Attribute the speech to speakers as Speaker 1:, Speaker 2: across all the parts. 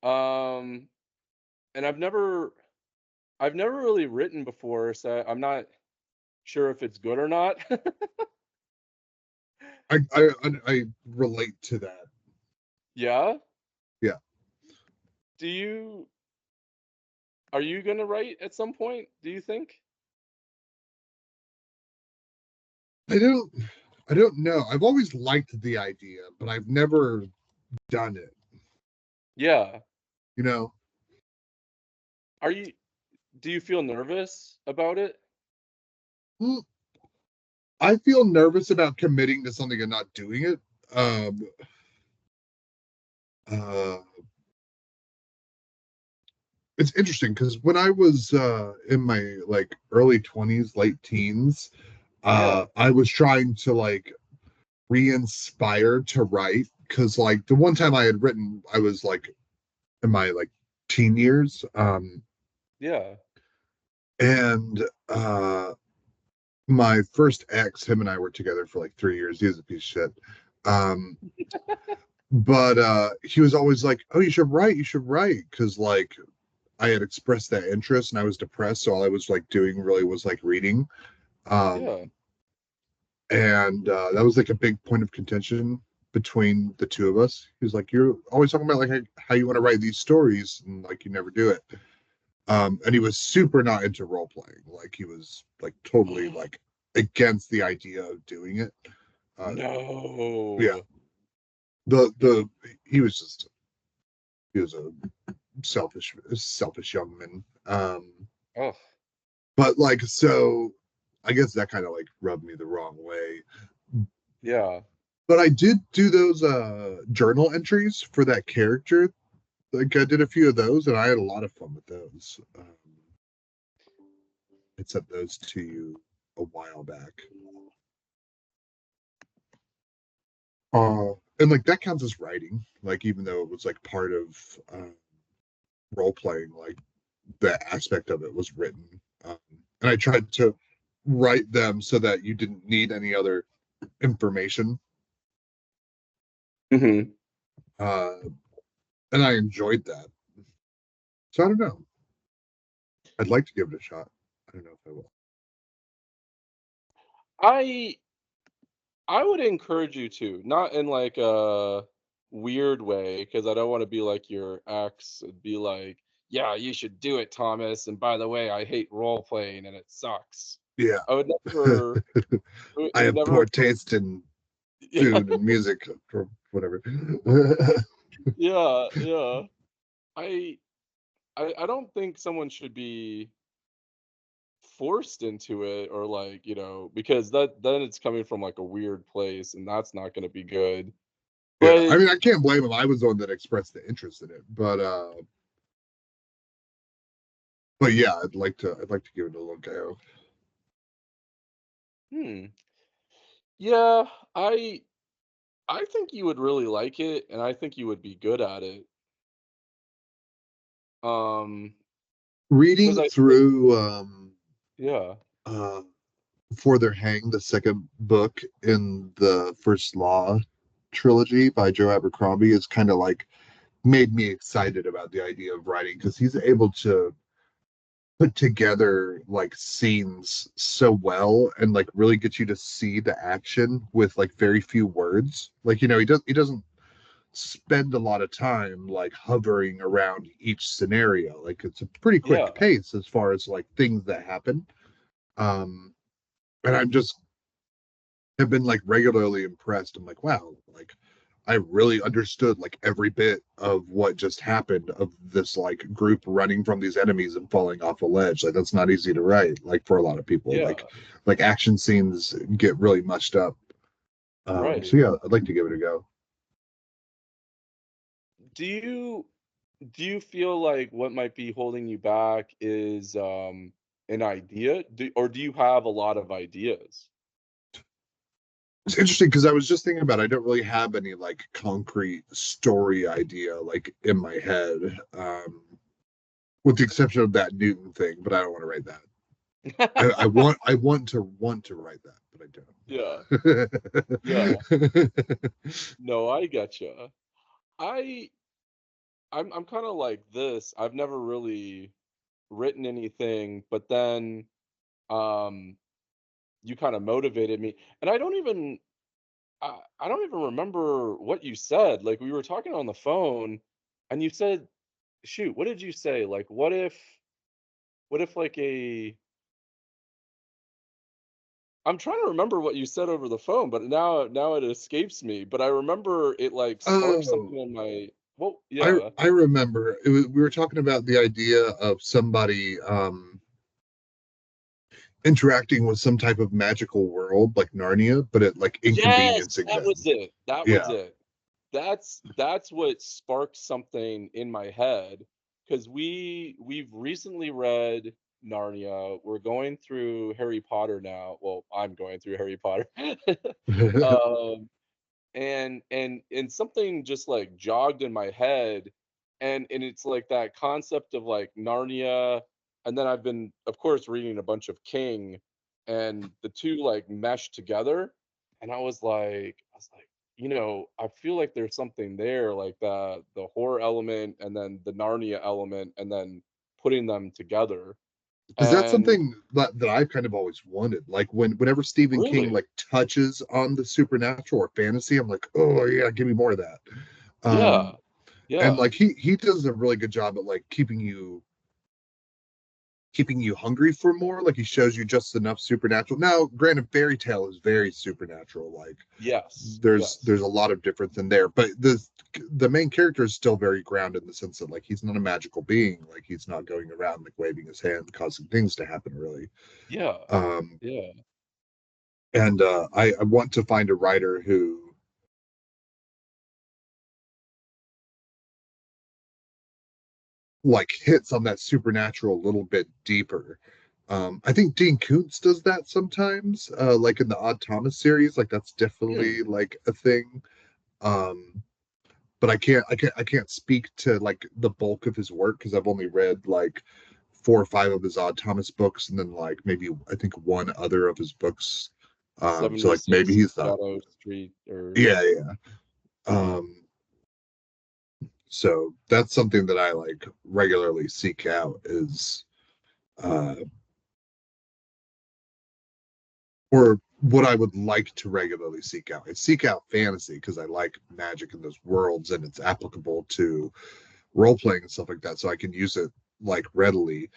Speaker 1: Um, and I've never really written before, so I'm not sure if it's good or not.
Speaker 2: I relate to that.
Speaker 1: Yeah?
Speaker 2: Yeah.
Speaker 1: Do you are you gonna write at some point, do you think?
Speaker 2: I don't I don't know. I've always liked the idea, but I've never done it,
Speaker 1: Yeah.
Speaker 2: you know?
Speaker 1: Are you do you feel nervous about it?
Speaker 2: Mm, I feel nervous about committing to something and not doing it. Um uh it's interesting because when I was in my like early 20s, late teens,
Speaker 1: Yeah.
Speaker 2: I was trying to like re-inspire to write because like the one time I had written, I was like in my like teen years.
Speaker 1: Yeah.
Speaker 2: And my first ex, him and I were together for like 3 years. He was a piece of shit. Um, but he was always like, "Oh, you should write," because like I had expressed that interest and I was depressed, so all I was like doing really was like reading.
Speaker 1: Yeah.
Speaker 2: Um, and that was like a big point of contention between the two of us. He was like, "You're always talking about like how you want to write these stories, and like you never do it." And he was super not into role playing. Like he was like totally like against the idea of doing it. Uh, yeah,
Speaker 1: No.
Speaker 2: the he was just he was a selfish young man.
Speaker 1: Oh,
Speaker 2: But like so, I guess that kind of like rubbed me the wrong way.
Speaker 1: yeah.
Speaker 2: But I did do those journal entries for that character. Like I did a few of those, and I had a lot of fun with those. I sent those to you a while back. And like that counts as writing, like even though it was like part of role playing, like the aspect of it was written. Um, and I tried to write them so that you didn't need any other information.
Speaker 1: Mhm.
Speaker 2: Uh, and I enjoyed that. So I don't know. I'd like to give it a shot. I don't know if I will.
Speaker 1: I I would encourage you to, not in like a weird way, because I don't want to be like your ex and be like, yeah, you should do it, Thomas. And by the way, I hate role playing and it sucks.
Speaker 2: Yeah.
Speaker 1: I would never,
Speaker 2: I
Speaker 1: it would
Speaker 2: have
Speaker 1: never,
Speaker 2: poor taste in
Speaker 1: yeah,
Speaker 2: food and music or whatever.
Speaker 1: yeah, yeah. I, I don't think someone should be forced into it or like, because then it's coming from like a weird place and that's not going to be good.
Speaker 2: Yeah, I
Speaker 1: But
Speaker 2: mean, I can't blame him. I was the one that expressed the interest in it, but yeah, I'd like to give it a little go.
Speaker 1: hmm, yeah, I I think you would really like it, and I think you would be good at it. Um, because
Speaker 2: Reading
Speaker 1: I
Speaker 2: through
Speaker 1: yeah,
Speaker 2: uh Before They're Hanged, the second book in the First Law trilogy by Joe Abercrombie, is kind of like made me excited about the idea of writing because he's able to put together like scenes so well and like really get you to see the action with like very few words. Like he doesn't spend a lot of time like hovering around each scenario. Like it's a pretty
Speaker 1: yeah,
Speaker 2: quick pace as far as like things that happen. Um and I'm just have been like regularly impressed. I'm like, wow, like I really understood like every bit of what just happened of this like group running from these enemies and falling off a ledge. Like that's not easy to write, like for a lot of people.
Speaker 1: yeah,
Speaker 2: Like action scenes get really mushed up. So
Speaker 1: right.
Speaker 2: yeah, I'd like to give it a go.
Speaker 1: Do you do you feel like what might be holding you back is an idea? Or do you have a lot of ideas?
Speaker 2: It's interesting because I was just thinking about I don't really have any like concrete story idea like in my head, with the exception of that Newton thing, but I don't want to write that. I want to write that, but
Speaker 1: Yeah,
Speaker 2: I
Speaker 1: yeah.
Speaker 2: don't.
Speaker 1: No, I getcha. I I'm kind of like this. I've never really written anything, but then um you kind of motivated me. And I don't even remember what you said. Like we were talking on the phone and you said, shoot, what did you say? Like what if like a I'm trying to remember what you said over the phone, but now it escapes me. But I remember it like sparked
Speaker 2: Oh,
Speaker 1: something in my well,
Speaker 2: I
Speaker 1: yeah.
Speaker 2: I remember we were talking about the idea of somebody interacting with some type of magical world like Narnia, but it like
Speaker 1: Yes,
Speaker 2: inconveniencing
Speaker 1: that was
Speaker 2: them.
Speaker 1: it. That was
Speaker 2: Yeah.
Speaker 1: it. That's what sparked something in my head because we've recently read Narnia. We're going through Harry Potter now. Well, I'm going through Harry Potter. um and something just like jogged in my head and it's like that concept of like Narnia and then I've been of course reading a bunch of King and the two like mesh together and I was like I feel like there's something there like the horror element and then the Narnia element and then putting them together
Speaker 2: Because that's
Speaker 1: and
Speaker 2: something that I've kind of always wanted. Like whenever Stephen King
Speaker 1: really
Speaker 2: like touches on the supernatural or fantasy, I'm like, oh yeah, give me more of that.
Speaker 1: yeah
Speaker 2: Um, and
Speaker 1: yeah
Speaker 2: like he does a really good job at like keeping you hungry for more. Like he shows you just enough supernatural. Now, granted, fairy tale is very supernatural. Like
Speaker 1: yes
Speaker 2: there's
Speaker 1: yes
Speaker 2: a lot of difference in there, but the main character is still very grounded in the sense that like he's not a magical being. Like he's not going around like waving his hand, causing things to happen. Really.
Speaker 1: yeah
Speaker 2: Um,
Speaker 1: yeah
Speaker 2: and I want to find a writer who like hits on that supernatural a little bit deeper. I think Dean Koontz does that sometimes, like in the Odd Thomas series. Like that's
Speaker 1: Hmm.
Speaker 2: definitely like a thing. Um, but I can't speak to like the bulk of his work because I've only read like 4 or 5 of his Odd Thomas books, and then like maybe I think one other of his books. So like maybe
Speaker 1: 76
Speaker 2: he's the
Speaker 1: Shadow Street or
Speaker 2: yeah, yeah. Um, so that's something that I like regularly seek out is uh or what I would like to regularly seek out. I seek out fantasy because I like magic in those worlds and it's applicable to role playing and stuff like that. So I can use it like readily.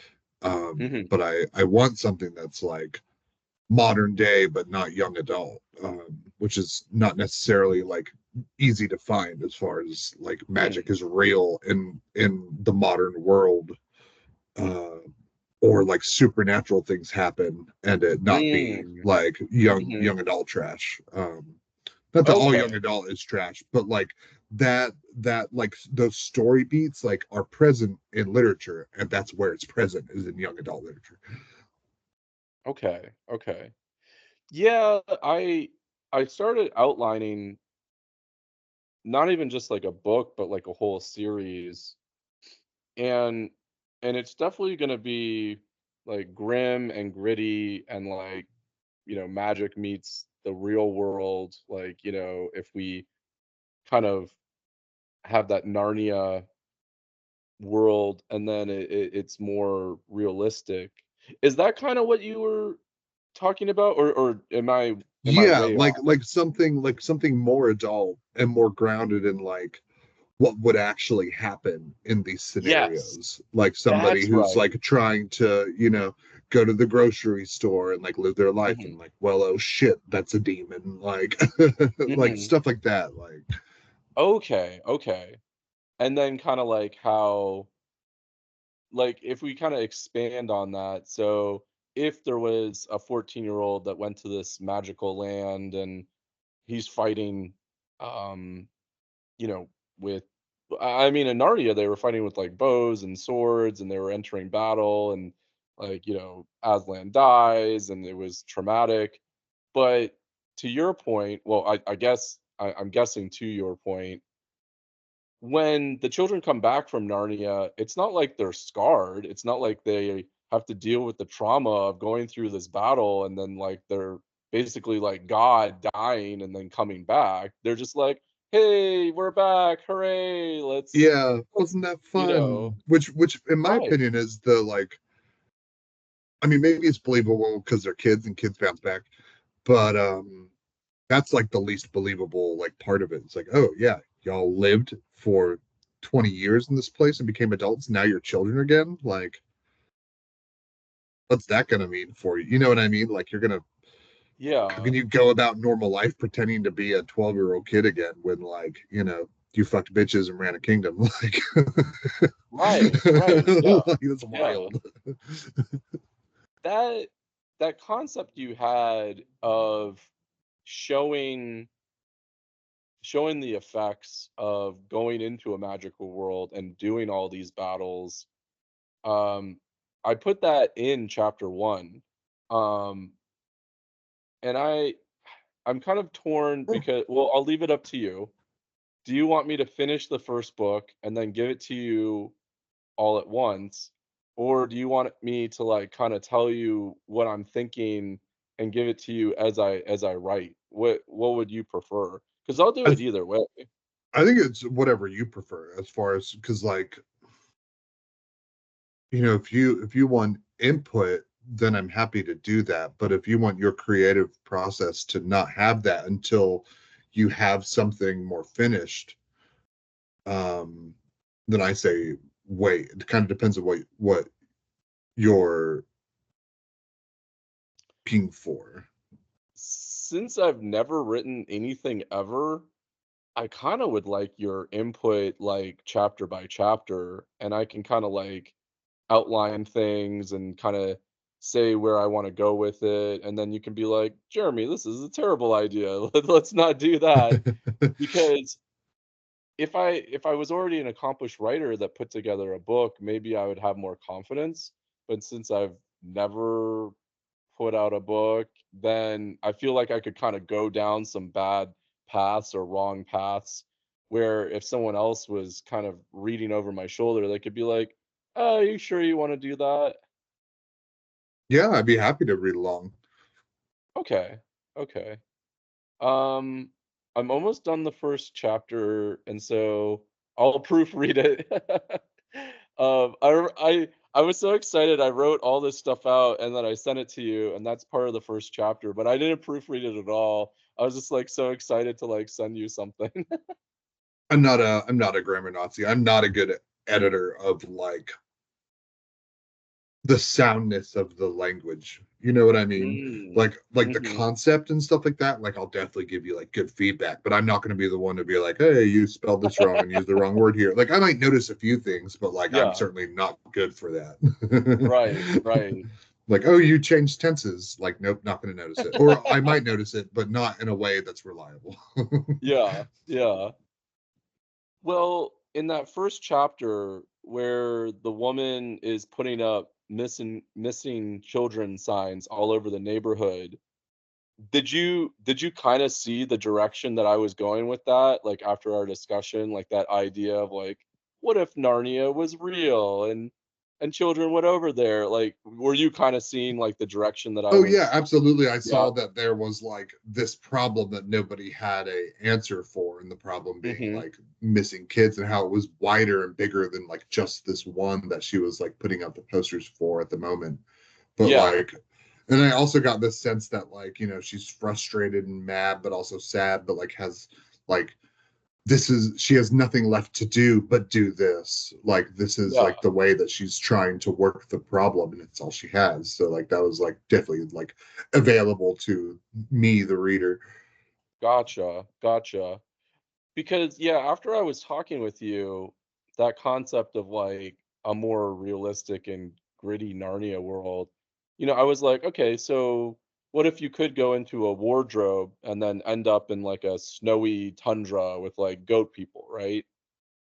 Speaker 1: Mhm.
Speaker 2: But I want something that's like modern day but not young adult, which is not necessarily like easy to find as far as like magic
Speaker 1: Hmm.
Speaker 2: is real in the modern world, uh, or like supernatural things happen and it not be
Speaker 1: Mm.
Speaker 2: like young
Speaker 1: Mhm.
Speaker 2: young adult trash. Not that all young
Speaker 1: Okay.
Speaker 2: adult is trash, but like that like those story beats like are present in literature, and that's where it's present is in young adult literature.
Speaker 1: Okay. Okay. Yeah, I started outlining not even just like a book, but like a whole series. And it's definitely gonna be like grim and gritty and like, magic meets the real world. Like, if we kind of have that Narnia world and then it's more realistic. Is that kind of what you were talking about or am I
Speaker 2: Yeah,
Speaker 1: way
Speaker 2: like
Speaker 1: off?
Speaker 2: something more adult and more grounded in like what would actually happen in these
Speaker 1: Yes,
Speaker 2: scenarios. Like somebody
Speaker 1: that's
Speaker 2: who's
Speaker 1: right.
Speaker 2: like trying to, go to the grocery store and like live their life and
Speaker 1: Mhm,
Speaker 2: like, well, oh shit, that's a demon. Like like
Speaker 1: mhm.
Speaker 2: stuff like that. Like
Speaker 1: Okay, okay. And then kinda like how like, if we kinda expand on that, so if there was a 14-year-old that went to this magical land and he's fighting, um, you know, with I mean, in Narnia, they were fighting with, like, bows and swords, and they were entering battle, and, like, Aslan dies, and it was traumatic. But to your point, well, I guess I'm guessing to your point, when the children come back from Narnia, it's not like they're scarred. It's not like they have to deal with the trauma of going through this battle and then like they're basically like God dying and then coming back. They're just like, hey, we're back, hooray,
Speaker 2: Yeah,
Speaker 1: let's
Speaker 2: wasn't that
Speaker 1: you know,
Speaker 2: fun? Which in my
Speaker 1: right.
Speaker 2: opinion is the like, I mean, maybe it's believable because they're kids and kids bounce back, but that's like the least believable like part of it. It's like, oh yeah, y'all lived for 20 years in this place and became adults. Now you're children again. Like, what's that gonna mean for you? You know what I mean? Like, you're gonna how
Speaker 1: Yeah.
Speaker 2: can you go about normal life pretending to be a 12-year-old kid again when like, you fucked bitches and ran a kingdom? Like,
Speaker 1: Right, right, yeah,
Speaker 2: like that's
Speaker 1: yeah.
Speaker 2: wild.
Speaker 1: That that concept you had of showing showing the effects of going into a magical world and doing all these battles, um, I put that in chapter 1. Um, and I'm kind of torn because, well, I'll leave it up to you. Do you want me to finish the first book and then give it to you all at once? Or do you want me to like kind of tell you what I'm thinking and give it to you as I write? What would you prefer? Because I'll do
Speaker 2: I,
Speaker 1: it either way.
Speaker 2: I think it's whatever you prefer as far as because like, if you want input, then I'm happy to do that. But if you want your creative process to not have that until you have something more finished, um, then I say wait. It kind of depends on what you're looking for.
Speaker 1: Since I've never written anything ever, I kind of would like your input like chapter by chapter, and I can kind of like outline things and kind of say where I want to go with it, and then you can be like, Jeremy, this is a terrible idea. Let's not do that. Because if I was already an accomplished writer that put together a book, maybe I would have more confidence. But since I've never put out a book, then I feel like I could kind of go down some bad paths or wrong paths where if someone else was kind of reading over my shoulder, they could be like, "Oh, are you sure you want to do that?"
Speaker 2: Yeah, I'd be happy to read along.
Speaker 1: Okay. Okay. Um, I'm almost done the first chapter, and so I'll proofread it. I was so excited. I wrote all this stuff out, and then I sent it to you, and that's part of the first chapter. But I didn't proofread it at all. I was just like so excited to like send you something.
Speaker 2: I'm not a grammar Nazi. I'm not a good editor of like the soundness of the language. You know what I mean?
Speaker 1: Mm.
Speaker 2: Like the
Speaker 1: Mhm.
Speaker 2: concept and stuff like that. Like I'll definitely give you like good feedback, but I'm not going to be the one to be like, "Hey, you spelled this wrong and used the wrong word here." Like I might notice a few things, but like I'm
Speaker 1: Yeah.
Speaker 2: certainly not good for that.
Speaker 1: Right. Right.
Speaker 2: Like, "Oh, you changed tenses." Like, nope, not going to notice it. Or I might notice it, but not in a way that's reliable.
Speaker 1: Yeah. Yeah. Well, in that first chapter where the woman is putting up missing children signs all over the neighborhood, did you kind of see the direction that I was going with that? Like after our discussion, like that idea of like, what if Narnia was real and children went over there? Like, were you kind of seeing like the direction that I
Speaker 2: Oh yeah,
Speaker 1: was?
Speaker 2: absolutely. I
Speaker 1: Yeah.
Speaker 2: saw that there was like this problem that nobody had a answer for, and the problem being
Speaker 1: Hmm.
Speaker 2: like missing kids and how it was wider and bigger than like just this one that she was like putting up the posters for at the moment. But
Speaker 1: Yeah.
Speaker 2: like, and I also got this sense that like, she's frustrated and mad, but also sad, but like has like she has nothing left to do but do this. Like this is
Speaker 1: Yeah.
Speaker 2: like the way that she's trying to work the problem, and it's all she has. So like that was like definitely like available to me, the reader.
Speaker 1: Gotcha. Gotcha. Because, yeah, after I was talking with you, that concept of, like, a more realistic and gritty Narnia world, I was like, "Okay, so what if you could go into a wardrobe and then end up in, like, a snowy tundra with, like, goat people," right?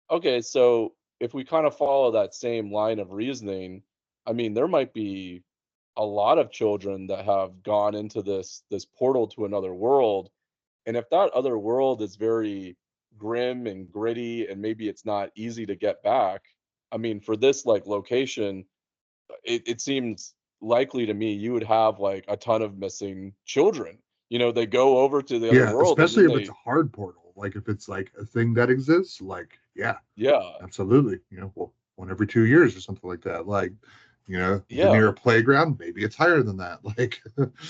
Speaker 1: Okay, so if we kinda follow that same line of reasoning, I mean, there might be a lot of children that have gone into this portal to another world, and if that other world is very grim and gritty and maybe it's not easy to get back, I mean, for this like location, it seems likely to me you would have like a ton of missing children. They go over to the other
Speaker 2: Yeah,
Speaker 1: world and
Speaker 2: especially
Speaker 1: then
Speaker 2: if it's a
Speaker 1: they
Speaker 2: hard portal. Like if it's like a thing that exists, like yeah,
Speaker 1: Yeah.
Speaker 2: absolutely. Well, one every 2 years or something like that. Like, the
Speaker 1: Yeah.
Speaker 2: near a playground, maybe it's higher than that. Like,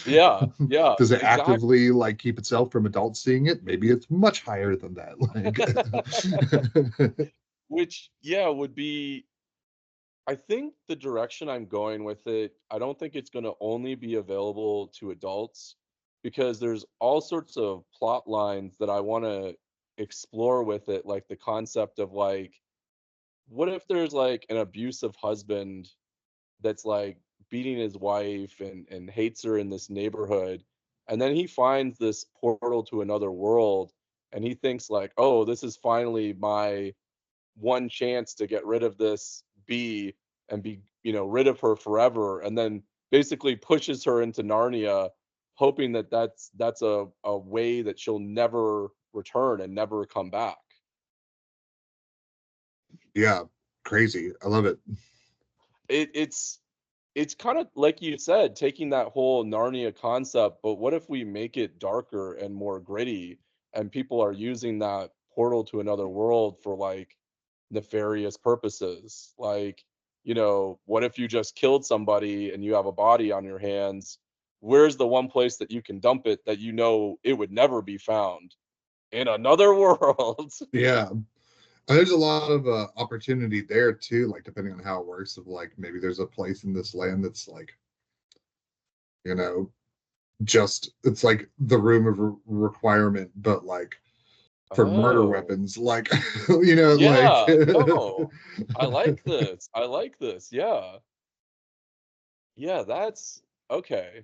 Speaker 1: Yeah. Yeah.
Speaker 2: does it
Speaker 1: Exactly.
Speaker 2: actively like keep itself from adults seeing it? Maybe it's much higher than that. Like,
Speaker 1: Which, yeah, would be, I think the direction I'm going with it, I don't think it's going to only be available to adults because there's all sorts of plot lines that I want to explore with it, like the concept of like, what if there's like an abusive husband that's like beating his wife and hates her in this neighborhood, and then he finds this portal to another world, and he thinks like, oh, this is finally my one chance to get rid of this bee and be, rid of her forever, and then basically pushes her into Narnia, hoping that that's a way that she'll never return and never come back.
Speaker 2: yeah, crazy. I love it.
Speaker 1: It's kind of like you said, taking that whole Narnia concept, but what if we make it darker and more gritty, and people are using that portal to another world for like nefarious purposes? Like, what if you just killed somebody and you have a body on your hands? Where's the one place that you can dump it that it would never be found? In another world.
Speaker 2: Yeah. And there's a lot of opportunity there too, like depending on how it works, of like maybe there's a place in this land that's like, you know, just it's like the room of requirement, but like for murder
Speaker 1: Oh,
Speaker 2: weapons, like like
Speaker 1: yeah. No. I like this. I like this. Yeah. Yeah, that's okay.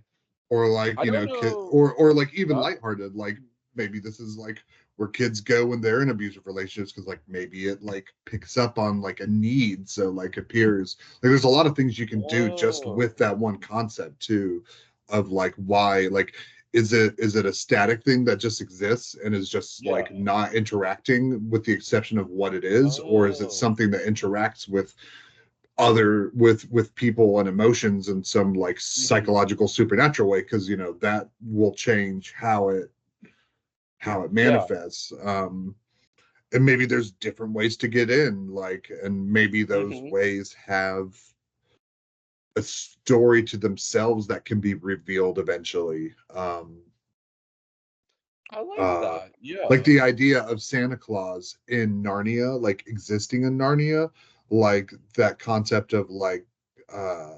Speaker 2: or like
Speaker 1: I don't
Speaker 2: kid
Speaker 1: know.
Speaker 2: or like even
Speaker 1: Huh?
Speaker 2: lighthearted, like maybe this is like where kids go when they're in abusive relationships because like maybe it like picks up on like a need, so like appears like there's a lot of things you can do just with
Speaker 1: Oh,
Speaker 2: that one concept too, of like why like is it a static thing that just exists and is just
Speaker 1: yeah.
Speaker 2: like not interacting with the exception of what it is, or is it
Speaker 1: Oh.
Speaker 2: something that interacts with other with people and emotions in some like
Speaker 1: Mhm.
Speaker 2: psychological supernatural way, because that will change how it
Speaker 1: Yeah.
Speaker 2: manifests. And maybe there's different ways to get in, like, and maybe those
Speaker 1: Mhm.
Speaker 2: ways have a story to themselves that can be revealed eventually.
Speaker 1: I like
Speaker 2: uh
Speaker 1: that.
Speaker 2: like
Speaker 1: Yeah.
Speaker 2: the idea of Santa Claus in Narnia, like existing in Narnia, like that concept of like uh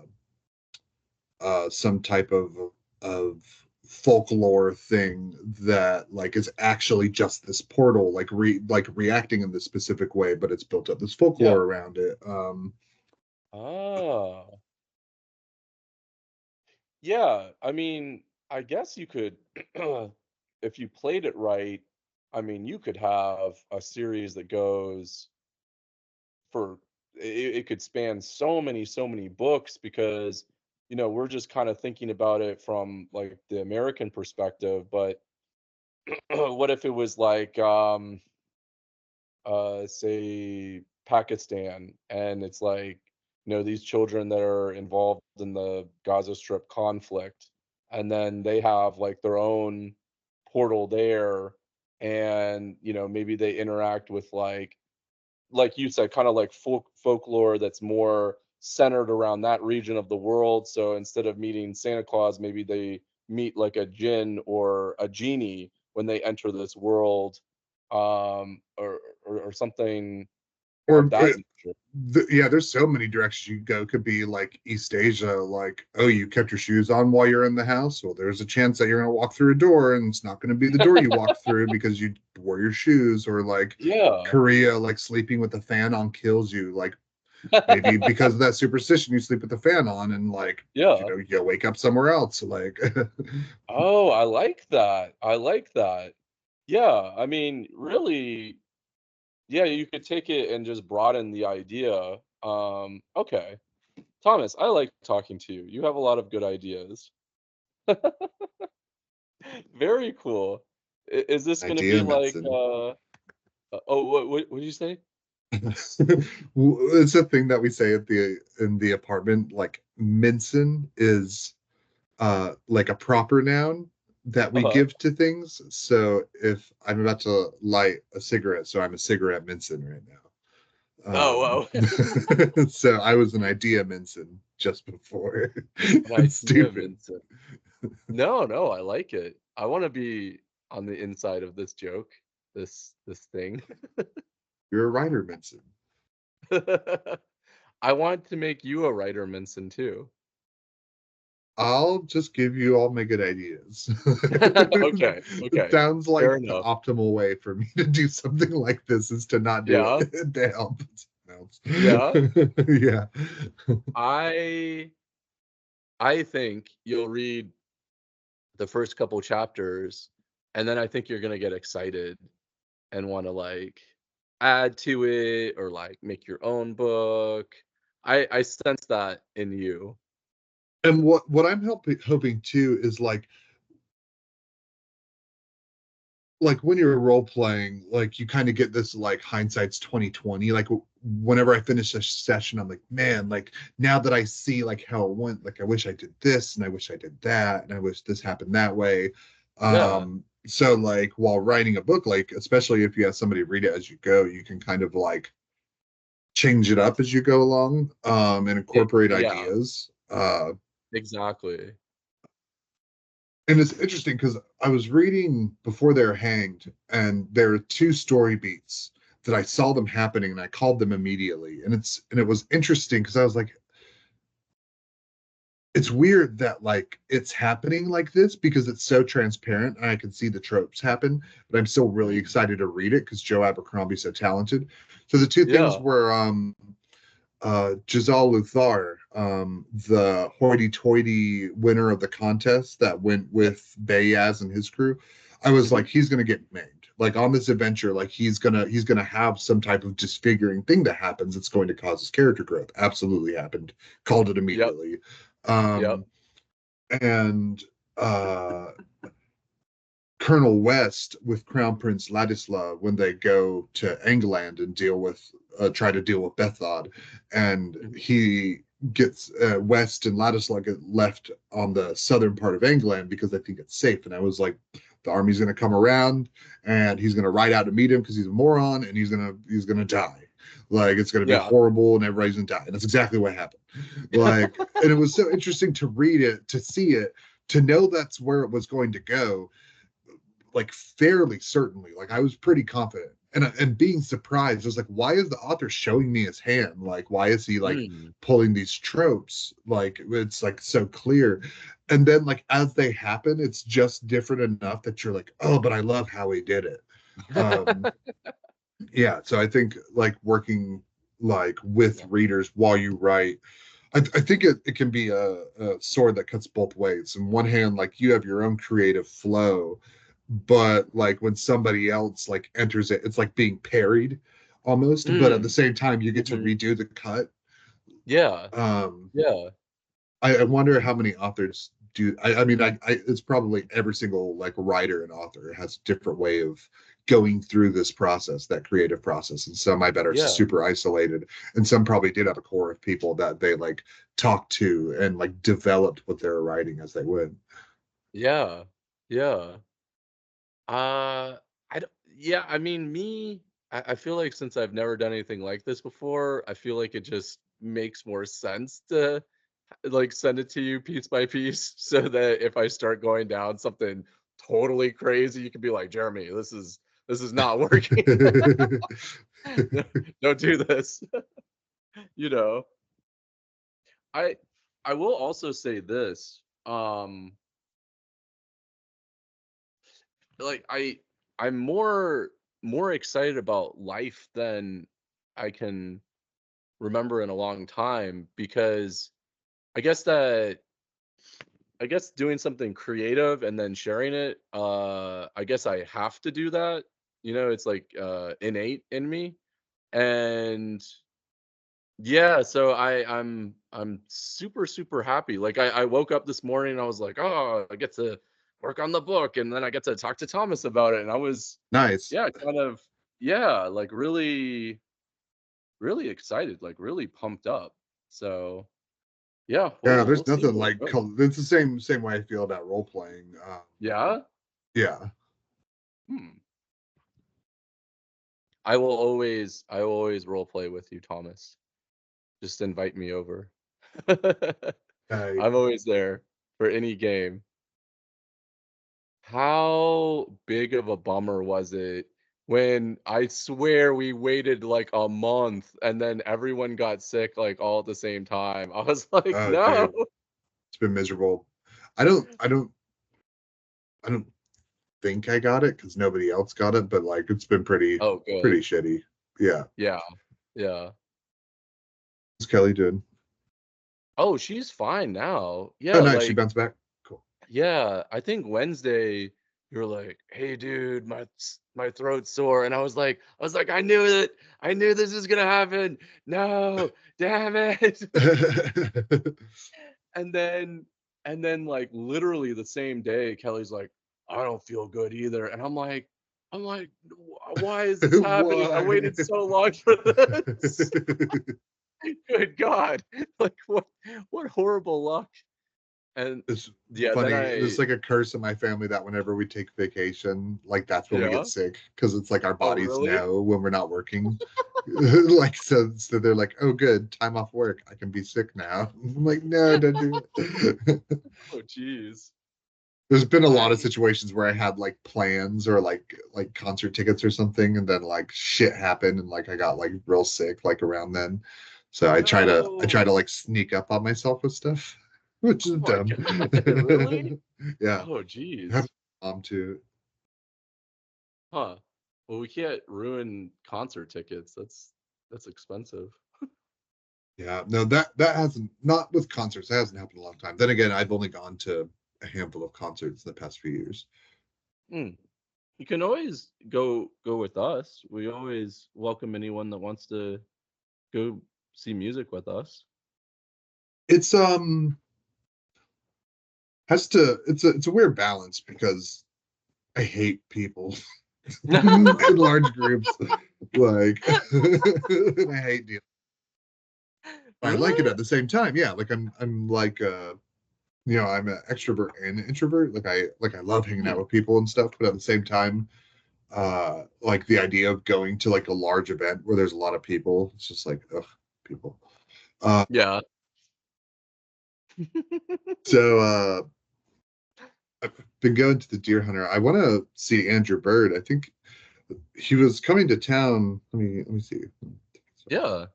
Speaker 2: some type of folklore thing that like is actually just this portal, like reacting in this specific way, but it's built up this
Speaker 1: Yeah.
Speaker 2: folklore around it.
Speaker 1: Ah. Yeah. I mean, I guess you could, if you played it right, I mean, you could have a series that goes for it could span so many books because we're just kind of thinking about it from like the American perspective, but what if it was like say Pakistan, and it's like these children that are involved in the Gaza Strip conflict, and then they have like their own portal there, and maybe they interact with like you said, kind of like folklore that's more centered around that region of the world. So instead of meeting Santa Claus, maybe they meet like a jinn or a genie when they enter this world, or something of
Speaker 2: or
Speaker 1: that nature.
Speaker 2: Yeah, there's so many directions you could go. Could be like East Asia, like, oh, you kept your shoes on while you're in the house, well there's a chance that you're going to walk through a door and it's not going to be the door you walk through because you wore your shoes. Or like
Speaker 1: Yeah.
Speaker 2: Korea, like sleeping with the fan on kills you, like maybe because of that superstition you sleep with the fan on and like
Speaker 1: Yeah.
Speaker 2: you wake up somewhere else, like
Speaker 1: Oh, I like that. I like that. Yeah. I mean, really, yeah, you could take it and just broaden the idea. Okay. Thomas, I like talking to you. You have a lot of good ideas. Very cool. Is this gonna be
Speaker 2: idea
Speaker 1: like,
Speaker 2: medicine.
Speaker 1: oh, what did you say?
Speaker 2: It's a thing that we say at the in the apartment, like Minson is like a proper noun, that we
Speaker 1: Uh-huh.
Speaker 2: give to things. So if I'm about to light a cigarette, so I'm a cigarette Minson right now.
Speaker 1: Oh, wow.
Speaker 2: So I was an idea Minson just before.
Speaker 1: An
Speaker 2: It's
Speaker 1: idea,
Speaker 2: stupid.
Speaker 1: Vincent. No, no, I like it. I want to be on the inside of this joke, this thing.
Speaker 2: You're a writer Minson.
Speaker 1: I want to make you a writer, Minson, too.
Speaker 2: I'll just give you all my good ideas.
Speaker 1: Okay,
Speaker 2: It
Speaker 1: okay.
Speaker 2: sounds like
Speaker 1: Fair
Speaker 2: the
Speaker 1: enough.
Speaker 2: optimal way for me to do something like this is to not do
Speaker 1: Yeah,
Speaker 2: it to help someone
Speaker 1: yeah.
Speaker 2: else. Yeah.
Speaker 1: I I think you'll read the first couple chapters, and then I think you're gonna get excited and want to like add to it or like make your own book. I sense that in you.
Speaker 2: And what I'm hoping too is like when you're role playing, like you kind of get this like hindsight's 2020. Like whenever I finish a session, I'm like, man, like now that I see like how it went, like I wish I did this and I wish I did that and I wish this happened that way.
Speaker 1: Yeah.
Speaker 2: So like while writing a book, like especially if you have somebody read it as you go, you can kind of like change it up as you go along, and incorporate
Speaker 1: Yeah,
Speaker 2: ideas.
Speaker 1: exactly.
Speaker 2: And it's interesting because I was reading Before They're Hanged, and there are two story beats that I saw them happening, and I called them immediately. And it was interesting because I was like, it's weird that like it's happening like this because it's so transparent and I can see the tropes happen, but I'm still really
Speaker 1: Mm,
Speaker 2: excited to read it because Joe Abercrombie's so talented. So the two things
Speaker 1: yeah.
Speaker 2: were Giselle Luthar, the hoity-toity winner of the contest that went
Speaker 1: Yeah.
Speaker 2: with Bayaz and his crew. I was
Speaker 1: Mhm.
Speaker 2: like, he's gonna get maimed. Like on this adventure, like he's gonna have some type of disfiguring thing that happens that's going to cause his character growth. Absolutely happened. Called it
Speaker 1: Yep.
Speaker 2: immediately.
Speaker 1: Yep.
Speaker 2: Um, and uh, Colonel West with Crown Prince Ladislaw when they go to England and try to deal with Bethod, and
Speaker 1: Mhm.
Speaker 2: he gets West and Ladislaw get left on the southern part of England because they think it's safe. And I was like, the army's going to come around and he's going to ride out to meet him because he's a moron and he's gonna die. Like it's going to be
Speaker 1: Yeah.
Speaker 2: horrible and everybody's going to die. And that's exactly what happened. Like, and it was so interesting to read it, to see it, to know that's where it was going to go like fairly certainly. Like I was pretty confident. And being surprised, I was like, why is the author showing me his hand? Like, why is he like
Speaker 1: Mm.
Speaker 2: pulling these tropes? Like it's like so clear. And then like as they happen, it's just different enough that you're like, oh, but I love how he did it. Um, yeah, so I think like working like with
Speaker 1: Yeah.
Speaker 2: readers while you write, I think it can be a sword that cuts both ways. In one hand, like you have your own creative flow, but like when somebody else like enters it, it's like being parried almost. But at the
Speaker 1: Mm.
Speaker 2: same time, you get to
Speaker 1: Mhm.
Speaker 2: redo the cut.
Speaker 1: Yeah.
Speaker 2: Um,
Speaker 1: Yeah.
Speaker 2: I wonder how many authors do. I mean, it's probably every single like writer and author has a different way of going through this process, that creative process. And some I bet are
Speaker 1: Yeah.
Speaker 2: super isolated, and some probably did have a core of people that they like talked to and like developed what they were writing as they went.
Speaker 1: Yeah. Yeah. I don't, yeah, I mean, I feel like since I've never done anything like this before, I feel like it just makes more sense to like send it to you piece by piece so that if I start going down something totally crazy, you can be like, Jeremy, this is not working. No, don't do this. You know. I I will also say this. Like I'm more excited about life than I can remember in a long time because I guess that I guess doing something creative and then sharing it, I guess I have to do that. You know, it's like innate in me. And yeah, so I'm super, super happy. Like I woke up this morning and I was like, oh, I get to work on the book and then I get to talk to Thomas about it. And I was,
Speaker 2: Nice.
Speaker 1: yeah, kind of, yeah, like really, really excited, like really pumped up. So Yeah,
Speaker 2: Yeah,
Speaker 1: we'll
Speaker 2: there's
Speaker 1: see
Speaker 2: nothing
Speaker 1: how it
Speaker 2: like
Speaker 1: goes.
Speaker 2: it's the same way I feel about role playing.
Speaker 1: Yeah.
Speaker 2: Yeah.
Speaker 1: Hmm. I will always role play with you, Thomas. Just invite me over.
Speaker 2: I
Speaker 1: I'm always there for any game. How big of a bummer was it when I swear we waited like a month and then everyone got sick like all at the same time? I was like,
Speaker 2: oh
Speaker 1: no.
Speaker 2: dude, it's been miserable. I don't think I got it because nobody else got it, but like it's been
Speaker 1: Oh,
Speaker 2: pretty
Speaker 1: good.
Speaker 2: shitty. Yeah.
Speaker 1: Yeah. Yeah.
Speaker 2: What's Kelly doing?
Speaker 1: Oh, she's fine now.
Speaker 2: Oh
Speaker 1: Yeah,
Speaker 2: nice, she
Speaker 1: like
Speaker 2: bounced back. Cool.
Speaker 1: yeah, I think Wednesday you were like, "Hey dude, my throat's sore." And I was like, "I knew it. I knew this was gonna happen. No, damn it." And then like literally the same day, Kelly's like, "I don't feel good either." And I'm like, Why is this happening? I
Speaker 2: Why?
Speaker 1: waited so long for this." Good God. Like what horrible luck. And
Speaker 2: It's
Speaker 1: yeah, then
Speaker 2: funny.
Speaker 1: I
Speaker 2: It's like a curse in my family that whenever we take vacation, like that's when we get
Speaker 1: yeah.
Speaker 2: sick because it's like our
Speaker 1: Oh,
Speaker 2: bodies
Speaker 1: really?
Speaker 2: know when we're not working. Like so they're like, oh good, time off work. I can be sick now. I'm like, no, don't do it.
Speaker 1: Oh, jeez.
Speaker 2: There's been a lot of
Speaker 1: I
Speaker 2: situations where I had like plans or like concert tickets or something, and then like shit happened and like I got like real sick like around then. So I try to
Speaker 1: no.
Speaker 2: like sneak up on myself with stuff, which is
Speaker 1: Oh my
Speaker 2: dumb.
Speaker 1: God, really?
Speaker 2: Yeah.
Speaker 1: Oh,
Speaker 2: Have
Speaker 1: jeez.
Speaker 2: too.
Speaker 1: Huh. Well, we can't ruin concert tickets. That's expensive.
Speaker 2: Yeah. No, that hasn't not with concerts. That hasn't happened in a long time. Then again, I've only gone to a handful of concerts in the past few years.
Speaker 1: Mm. You can always go with us. We always welcome anyone that wants to go see music with us.
Speaker 2: It's has to it's a weird balance because I hate people in large groups. Like and I hate dealing. I like it
Speaker 1: Really?
Speaker 2: at the same time. Yeah, like I'm like I'm an extrovert and an introvert. Like I love hanging out
Speaker 1: Hmm.
Speaker 2: with people and stuff, but at the same time, like the idea of going to like a large event where there's a lot of people, it's just like ugh, people. Uh
Speaker 1: Yeah.
Speaker 2: so I've been going to the Deer Hunter. I want to see Andrew Bird. I think he was coming to town. Let me see.
Speaker 1: Yeah.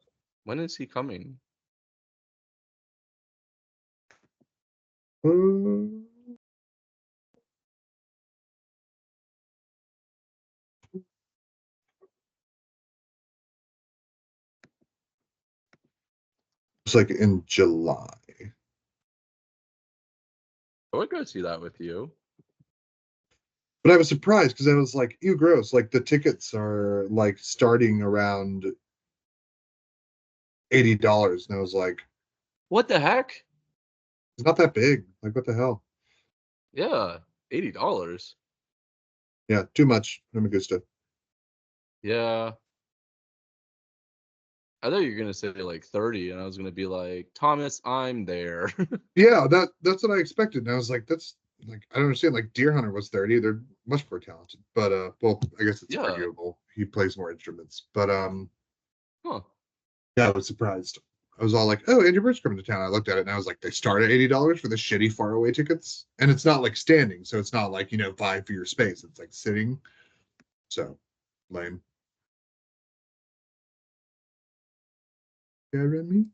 Speaker 1: When is he coming?
Speaker 2: Uh, it's like in July.
Speaker 1: I would go see that with you.
Speaker 2: But I was surprised because I was like, ew, gross. Like the tickets are like starting around $80. And I was like,
Speaker 1: What the heck?
Speaker 2: it's not that big. Like, what the hell?
Speaker 1: Yeah, $80.
Speaker 2: Yeah, too much. I'm a good stuff.
Speaker 1: Yeah. I thought you were gonna say like 30, and I was gonna be like, Thomas, I'm there.
Speaker 2: Yeah, that's what I expected. And I was like, that's like I don't understand. Like Deer Hunter was 30. They're much more talented. But well, I guess it's
Speaker 1: Yeah.
Speaker 2: arguable. He plays more instruments. But
Speaker 1: Huh.
Speaker 2: yeah, I was surprised. I was all like, "Oh, Andrew Bird's coming to town." I looked at it and I was like, "They start at $80 for the shitty faraway tickets, and it's not like standing, so it's not like vie for your space. It's like sitting. So lame." Jeremy,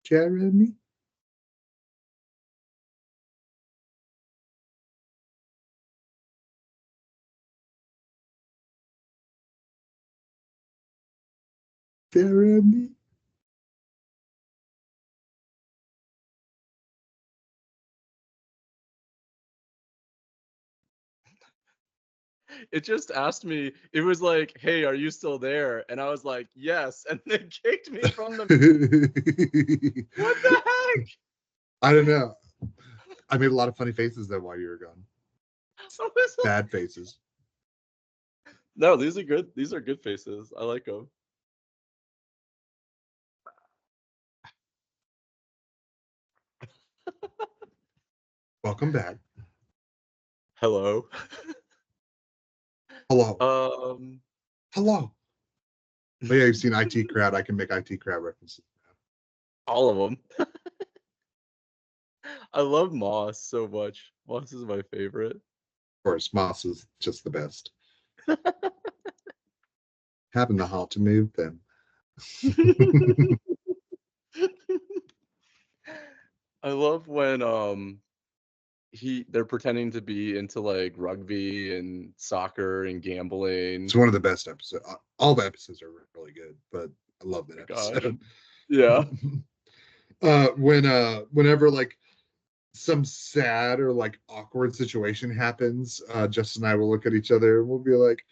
Speaker 2: Jeremy, Jeremy.
Speaker 1: It just asked me, it was like, hey, are you still there? And I was like, yes. And they kicked me from the what the heck?
Speaker 2: I don't know. I made a lot of funny faces though while you were gone.
Speaker 1: I was like,
Speaker 2: Bad faces.
Speaker 1: no, these are good. These are good faces. I like them.
Speaker 2: Welcome back.
Speaker 1: Hello.
Speaker 2: Hello.
Speaker 1: Um,
Speaker 2: Hello. But yeah, you've seen IT Crowd. I can make IT Crowd references.
Speaker 1: all of them. I love Moss so much. Moss is my favorite.
Speaker 2: Of course, Moss is just the best. Having the heart to move them.
Speaker 1: I love when they're pretending to be into like rugby and soccer and gambling.
Speaker 2: It's one of the best episodes. All the episodes are really good, but I love that
Speaker 1: My gosh.
Speaker 2: episode.
Speaker 1: Yeah.
Speaker 2: Whenever like some sad or like awkward situation happens, Justin and I will look at each other and we'll be like,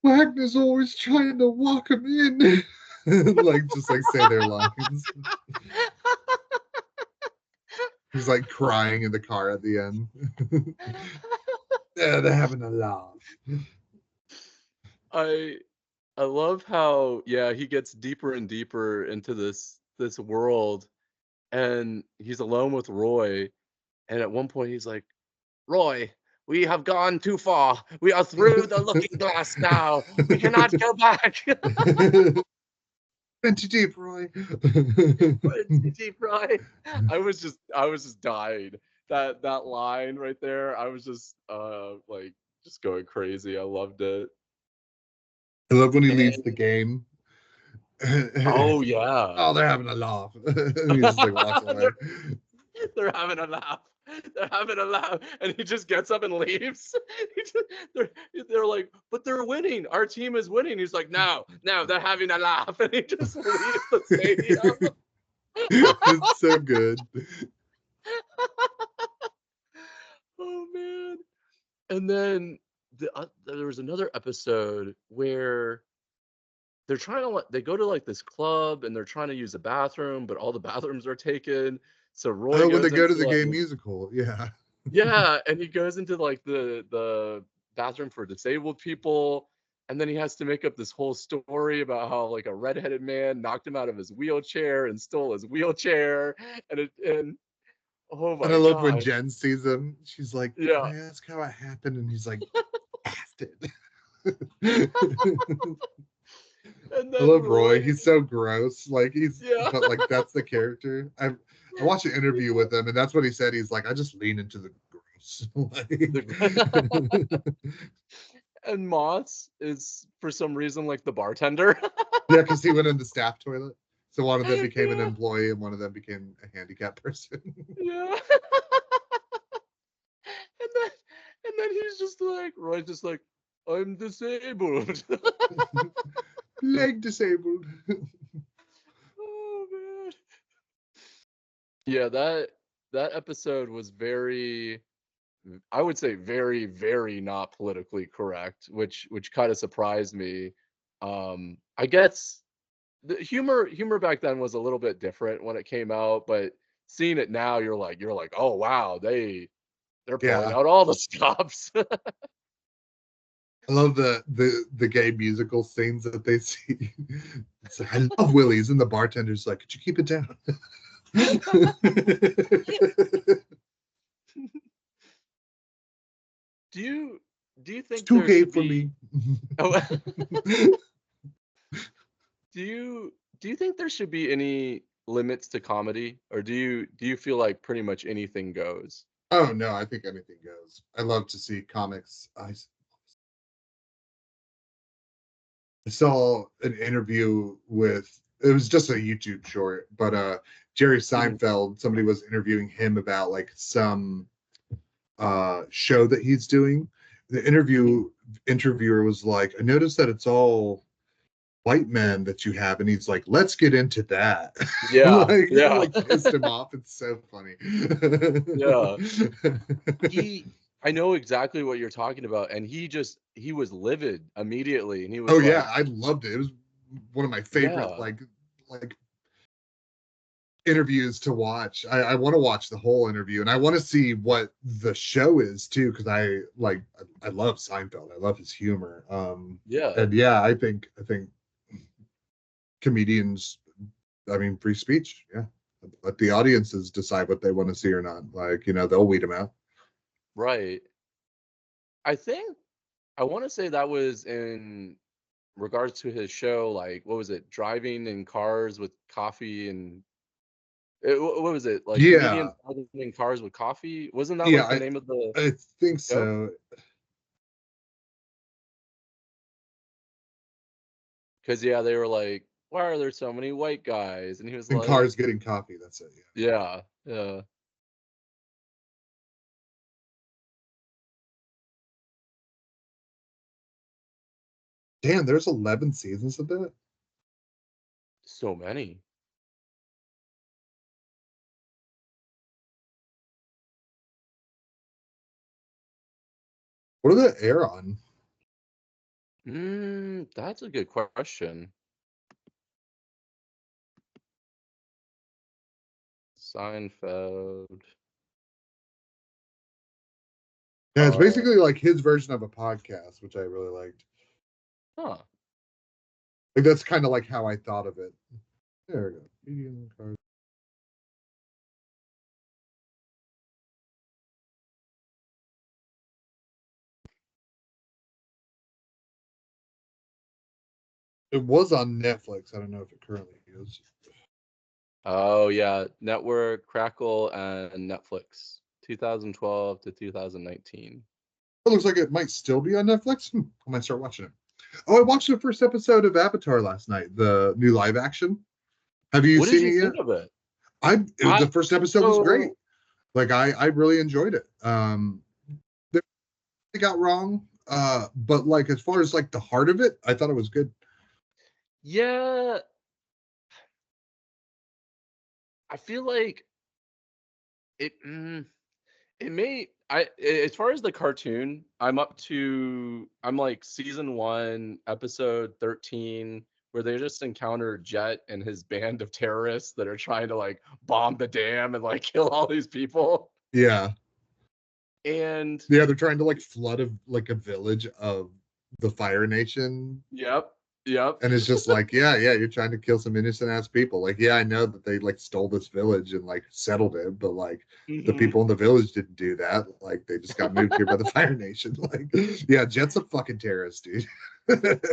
Speaker 2: Wagner's always trying to walk him in. Like just like say their lines. He's like crying in the car at the end. Yeah, they're having a laugh.
Speaker 1: I I love how he gets deeper and deeper into this world, and he's alone with Roy, and at one point he's like, "Roy, we have gone too far. We are through the looking glass now. We cannot go back."
Speaker 2: Been too deep, Roy.
Speaker 1: Deep Roy. I was just dying. That line right there, I was just like just going crazy. I loved it.
Speaker 2: I love when he leaves the
Speaker 1: And
Speaker 2: game.
Speaker 1: oh yeah.
Speaker 2: Oh, they're having a laugh. And he just like walks away.
Speaker 1: They're having a laugh. They're having a laugh, and he just gets up and leaves. They're, they're like, but they're winning. Our team is winning. He's like, no, no, they're having a laugh, and he just leaves the stadium.
Speaker 2: It's so good.
Speaker 1: Oh man! And then there was another episode where they go to like this club and they're trying to use a bathroom, but all the bathrooms are taken. So Roy
Speaker 2: Oh, when they
Speaker 1: goes
Speaker 2: go
Speaker 1: into
Speaker 2: to the
Speaker 1: like
Speaker 2: gay musical, yeah.
Speaker 1: yeah, and he goes into like the bathroom for disabled people, and then he has to make up this whole story about how like a redheaded man knocked him out of his wheelchair and stole his wheelchair, and oh
Speaker 2: And I
Speaker 1: my
Speaker 2: love when
Speaker 1: gosh,
Speaker 2: Jen sees him. She's like, "Can
Speaker 1: yeah.
Speaker 2: I ask how it happened?" And he's like, "Asked it."
Speaker 1: And
Speaker 2: I
Speaker 1: then
Speaker 2: love
Speaker 1: Roy,
Speaker 2: Roy. He's so gross. Like
Speaker 1: yeah.
Speaker 2: but like that's the character. I watched an interview with him, and that's what he said. He's like, I just lean into the gross.
Speaker 1: And Moss is for some reason like the bartender.
Speaker 2: Yeah, because he went in the staff toilet. So one of them became an
Speaker 1: Yeah,
Speaker 2: employee, and one of them became a handicapped person.
Speaker 1: yeah. And then he's just like Roy's just like, I'm disabled.
Speaker 2: Leg disabled.
Speaker 1: Oh man. Yeah, that episode was very, I would say very, very not politically correct, which kind of surprised me. I guess the humor back then was a little bit different when it came out, but seeing it now, you're like, oh wow, they're pulling
Speaker 2: Yeah,
Speaker 1: out all the stops.
Speaker 2: I love the gay musical scenes that they see. It's like, I love Willie's, and the bartender's like, "Could you keep it down?"
Speaker 1: do you do you
Speaker 2: It's
Speaker 1: think
Speaker 2: too
Speaker 1: there
Speaker 2: gay
Speaker 1: should
Speaker 2: for
Speaker 1: be
Speaker 2: me.
Speaker 1: oh, do you think there should be any limits to comedy, or do you feel like pretty much anything goes?
Speaker 2: Oh no, I think anything goes. I love to see comics. I saw an interview with, it was just a YouTube short, but Jerry
Speaker 1: Mhm.
Speaker 2: Seinfeld, somebody was interviewing him about like some show that he's doing. The
Speaker 1: Mhm.
Speaker 2: interviewer was like, I noticed that it's all white men that you have, and he's like, let's get into that.
Speaker 1: Yeah,
Speaker 2: Like it
Speaker 1: yeah,
Speaker 2: like pissed him off. It's so funny.
Speaker 1: yeah. He I know exactly what you're talking about, and he was livid immediately, and he
Speaker 2: Oh
Speaker 1: was
Speaker 2: yeah,
Speaker 1: like,
Speaker 2: I loved it. It was one of my favorite
Speaker 1: "Yeah,
Speaker 2: like interviews to watch. I want to watch the whole interview, and I want to see what the show is too, because I love Seinfeld. I love his humor.
Speaker 1: yeah,
Speaker 2: And yeah, I think comedians I mean, free speech. Yeah, let the audiences decide what they want to see or not. Like, they'll weed them out.
Speaker 1: Right. I think I want to say that was in regards to his show, like what was it? Driving in cars with coffee and what was it? Like
Speaker 2: Yeah,
Speaker 1: comedians driving in cars with coffee? Wasn't that
Speaker 2: yeah,
Speaker 1: like the name of the
Speaker 2: I think
Speaker 1: show?
Speaker 2: so.
Speaker 1: Because yeah, they were like, "Why are there so many white guys?" And he was
Speaker 2: And
Speaker 1: like,
Speaker 2: cars getting coffee. That's it. Yeah.
Speaker 1: "Yeah, yeah,
Speaker 2: Damn, there's 11 seasons of that.
Speaker 1: so many."
Speaker 2: What did that air on?
Speaker 1: That's a good question. Seinfeld.
Speaker 2: Yeah, it's
Speaker 1: Uh,
Speaker 2: basically like his version of a podcast, which I really liked.
Speaker 1: huh.
Speaker 2: Like that's kind of like how I thought of it. There we go. Medium cars. It was on Netflix. I don't know if it currently is.
Speaker 1: Oh yeah, Network, Crackle, and Netflix. 2012 to 2019.
Speaker 2: It looks like it might still be on Netflix. I might start watching it. Oh, I watched the first episode of Avatar last night, the new live action. Have you
Speaker 1: What did
Speaker 2: seen
Speaker 1: you
Speaker 2: it yet?
Speaker 1: think of it?
Speaker 2: The first episode was great.
Speaker 1: So
Speaker 2: Like I really enjoyed it. They got wrong, but like as far as like the heart of it, I thought it was good.
Speaker 1: yeah, I feel like it. It may. As far as the cartoon, I'm like season 1, episode 13, where they just encounter Jet and his band of terrorists that are trying to like bomb the dam and like kill all these people.
Speaker 2: Yeah,
Speaker 1: And
Speaker 2: yeah, they're trying to like flood like a village of the Fire Nation.
Speaker 1: yep, yep.
Speaker 2: And it's just like, yeah, you're trying to kill some innocent ass people. Like, yeah, I know that they like stole this village and like settled it, but like the
Speaker 1: hmm
Speaker 2: people in the village didn't do that. Like, they just got moved here by the Fire Nation. Like, yeah, Jet's a fucking terrorist, dude.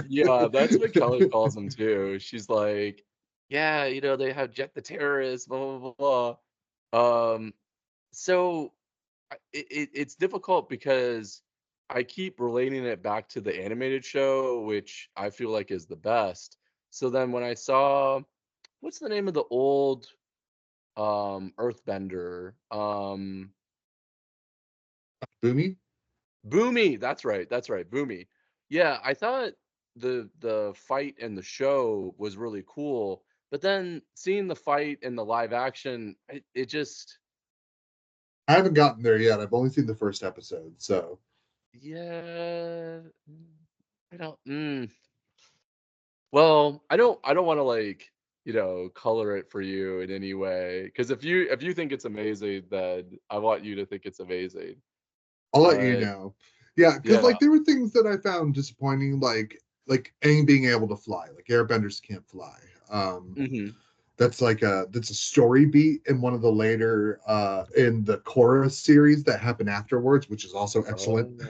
Speaker 1: Yeah, that's what Kelly calls him too. She's like, yeah, they have Jet the terrorist, blah blah blah blah. So it's difficult because I keep relating it back to the animated show, which I feel like is the best. So then when I saw, what's the name of the old Earthbender?
Speaker 2: Boomy?
Speaker 1: Boomy. That's right. Boomy. Yeah, I thought the fight in the show was really cool, but then seeing the fight in the live action, it just
Speaker 2: I haven't gotten there yet. I've only seen the first episode. So
Speaker 1: yeah. I don't. Well, I don't wanna, like, color it for you in any way. Because if you think it's amazing, then I want you to think it's amazing.
Speaker 2: I'll let you
Speaker 1: But
Speaker 2: know. Yeah, because
Speaker 1: yeah.
Speaker 2: like there were things that I found disappointing, like Aang being able to fly. Like airbenders can't fly. Um,
Speaker 1: Mhm.
Speaker 2: that's a story beat in one of the later in the Korra series that happened afterwards, which is also excellent.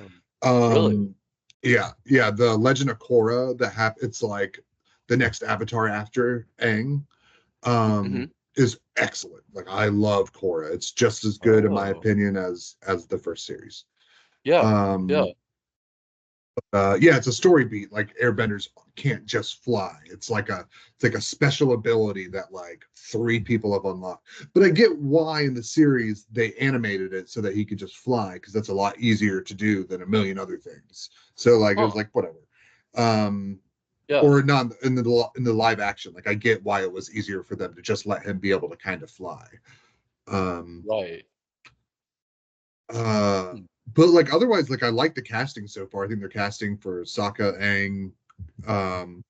Speaker 1: Oh, really?
Speaker 2: Um, yeah, the Legend of Korra it's like the next Avatar after Aang
Speaker 1: Mhm.
Speaker 2: is excellent. Like I love Korra. It's just as good in my
Speaker 1: Oh.
Speaker 2: opinion as the first series.
Speaker 1: Yeah. Yeah.
Speaker 2: Um, yeah, it's a story beat. Like airbenders can't just fly. It's like a special ability that like three people have unlocked. But I get why in the series they animated it so that he could just fly, because that's a lot easier to do than a million other things. So like it was
Speaker 1: Huh.
Speaker 2: like whatever. Um
Speaker 1: Yeah.
Speaker 2: or not in the live action. Like I get why it was easier for them to just let him be able to kind of fly. Um
Speaker 1: Right.
Speaker 2: uh
Speaker 1: Hmm.
Speaker 2: but like otherwise, like I like the casting so far. I think they're casting for Sokka, Aang,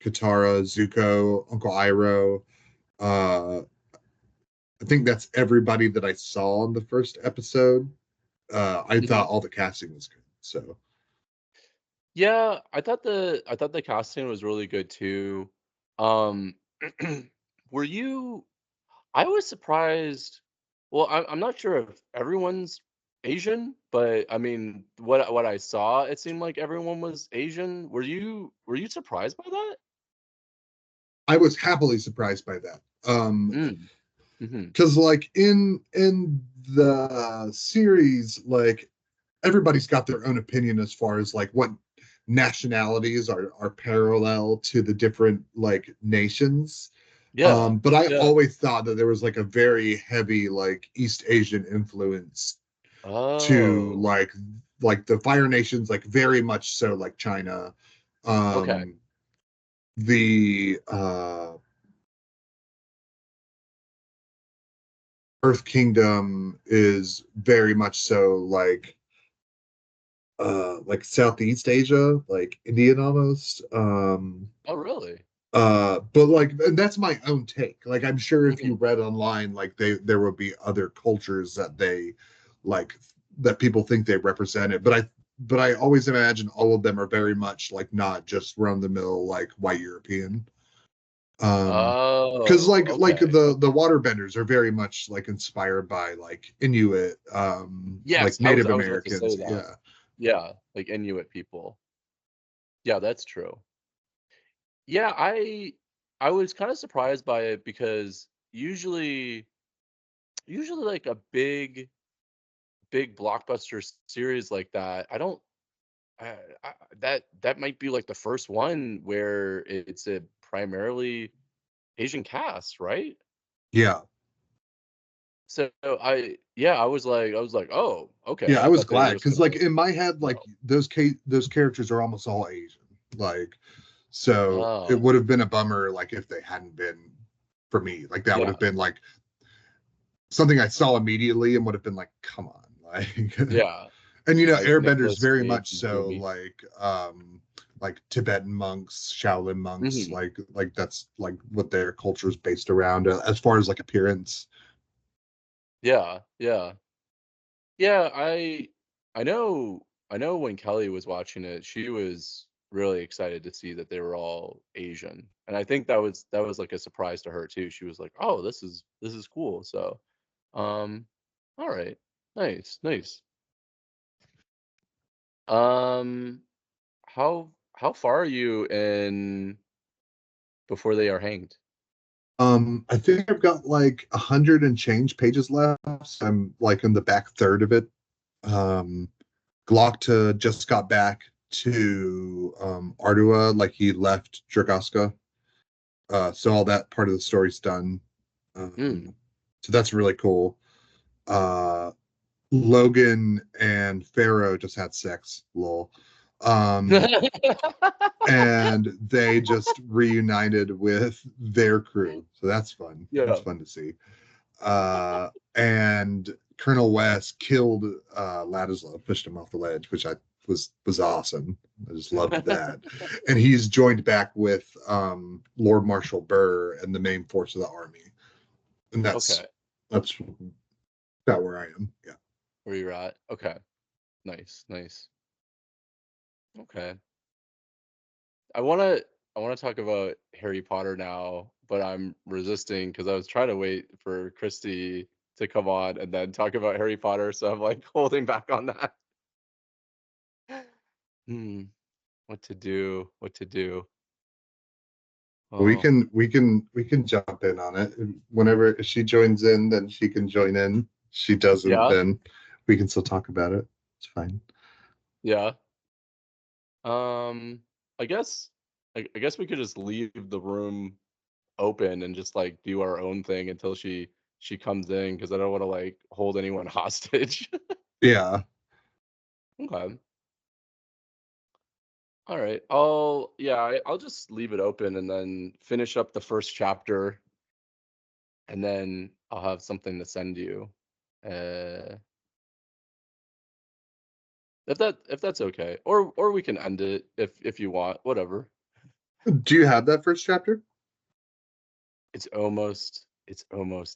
Speaker 2: Katara, Zuko, Uncle Iroh. Uh, I think that's everybody that I saw in the first episode. I
Speaker 1: Mhm.
Speaker 2: thought all the casting was good. So
Speaker 1: Yeah, I thought the casting was really good too. Um, Were you I was surprised. Well, I'm not sure if everyone's Asian, but I mean, what I saw, it seemed like everyone was Asian. Were you surprised by that?
Speaker 2: I was happily surprised by that.
Speaker 1: Mm. Mhm.
Speaker 2: Because like in the series, like everybody's got their own opinion as far as like what nationalities are parallel to the different like nations.
Speaker 1: Yeah.
Speaker 2: But I
Speaker 1: Yeah.
Speaker 2: always thought that there was like a very heavy like East Asian influence to
Speaker 1: Oh.
Speaker 2: like the Fire Nations, like very much so like China.
Speaker 1: Okay.
Speaker 2: Um, the Earth Kingdom is very much so like Southeast Asia, like Indian almost.
Speaker 1: Oh, really?
Speaker 2: But like, and that's my own take. Like, I'm sure if you
Speaker 1: Mhm.
Speaker 2: read online, like there will be other cultures that they like that people think they represented. But I always imagine all of them are very much like not just run the mill like white European. Because
Speaker 1: Oh,
Speaker 2: like
Speaker 1: okay.
Speaker 2: the
Speaker 1: Okay.
Speaker 2: waterbenders are very much like inspired by like Inuit, like
Speaker 1: Yes, I was
Speaker 2: Native
Speaker 1: I was about to say
Speaker 2: Americans.
Speaker 1: that.
Speaker 2: Yeah.
Speaker 1: Yeah, like Inuit people. Yeah, that's true. Yeah, I was kind of surprised by it because usually like a big blockbuster series like that, I don't I, that might be like the first one where it's a primarily Asian cast, right?
Speaker 2: Yeah.
Speaker 1: So I was like, "Oh, okay."
Speaker 2: Yeah, I
Speaker 1: I
Speaker 2: was
Speaker 1: thought they were
Speaker 2: glad
Speaker 1: just
Speaker 2: because
Speaker 1: gonna
Speaker 2: like in my head, like
Speaker 1: no.
Speaker 2: those characters are almost all Asian. Like, so it
Speaker 1: Oh,
Speaker 2: would have been a bummer like if they hadn't been for me. Like that would
Speaker 1: yeah,
Speaker 2: have been like something I saw immediately and would have been like, come on. Like
Speaker 1: yeah.
Speaker 2: and
Speaker 1: Like
Speaker 2: Airbenders
Speaker 1: Nicolas
Speaker 2: very
Speaker 1: Cage
Speaker 2: much
Speaker 1: and
Speaker 2: so
Speaker 1: Boomy.
Speaker 2: like Tibetan monks, Shaolin monks,
Speaker 1: Mhm.
Speaker 2: like that's like what their culture is based around as far as like appearance.
Speaker 1: Yeah, yeah. Yeah, I know when Kelly was watching it, she was really excited to see that they were all Asian. And I think that was like a surprise to her too. She was like, "Oh, this is cool." So, um all right. Nice, nice. Um how far are you in before they are hanged?
Speaker 2: I think I've got like 100 and change pages left. So I'm like in the back third of it. Um, Glocta just got back to Ardua, like he left Dragaska. So all that part of the story's done.
Speaker 1: Mm.
Speaker 2: So that's really cool. Uh, Logan and Pharaoh just had sex, lol. Um, and they just reunited with their crew. So that's fun. That's
Speaker 1: Yeah.
Speaker 2: fun to see. And Colonel West killed Ladislaw, pushed him off the ledge, which I was awesome. I just loved that. And he's joined back with Lord Marshal Burr and the main force of the army, and
Speaker 1: Okay.
Speaker 2: that's about where I am. Yeah.
Speaker 1: Where you're at. Okay. Nice, nice. Okay. I wanna I wanna talk about Harry Potter now, but I'm resisting because I was trying to wait for Christy to come on and then talk about Harry Potter, so I'm like holding back on that. Hmm. What to do? What to do?
Speaker 2: We
Speaker 1: Oh,
Speaker 2: can we can we can jump in on it whenever she joins in. Then she can join in. She doesn't,
Speaker 1: yeah,
Speaker 2: then we can still talk about it. It's fine.
Speaker 1: yeah. Um, I guess I guess we could just leave the room open and just like do our own thing until she comes in because I don't want to like hold anyone hostage.
Speaker 2: Yeah.
Speaker 1: Okay. All right. I'll just leave it open and then finish up the first chapter and then I'll have something to send you. Uh if that's okay. Or we can end it if you want. Whatever.
Speaker 2: Do you have that first chapter?
Speaker 1: It's almost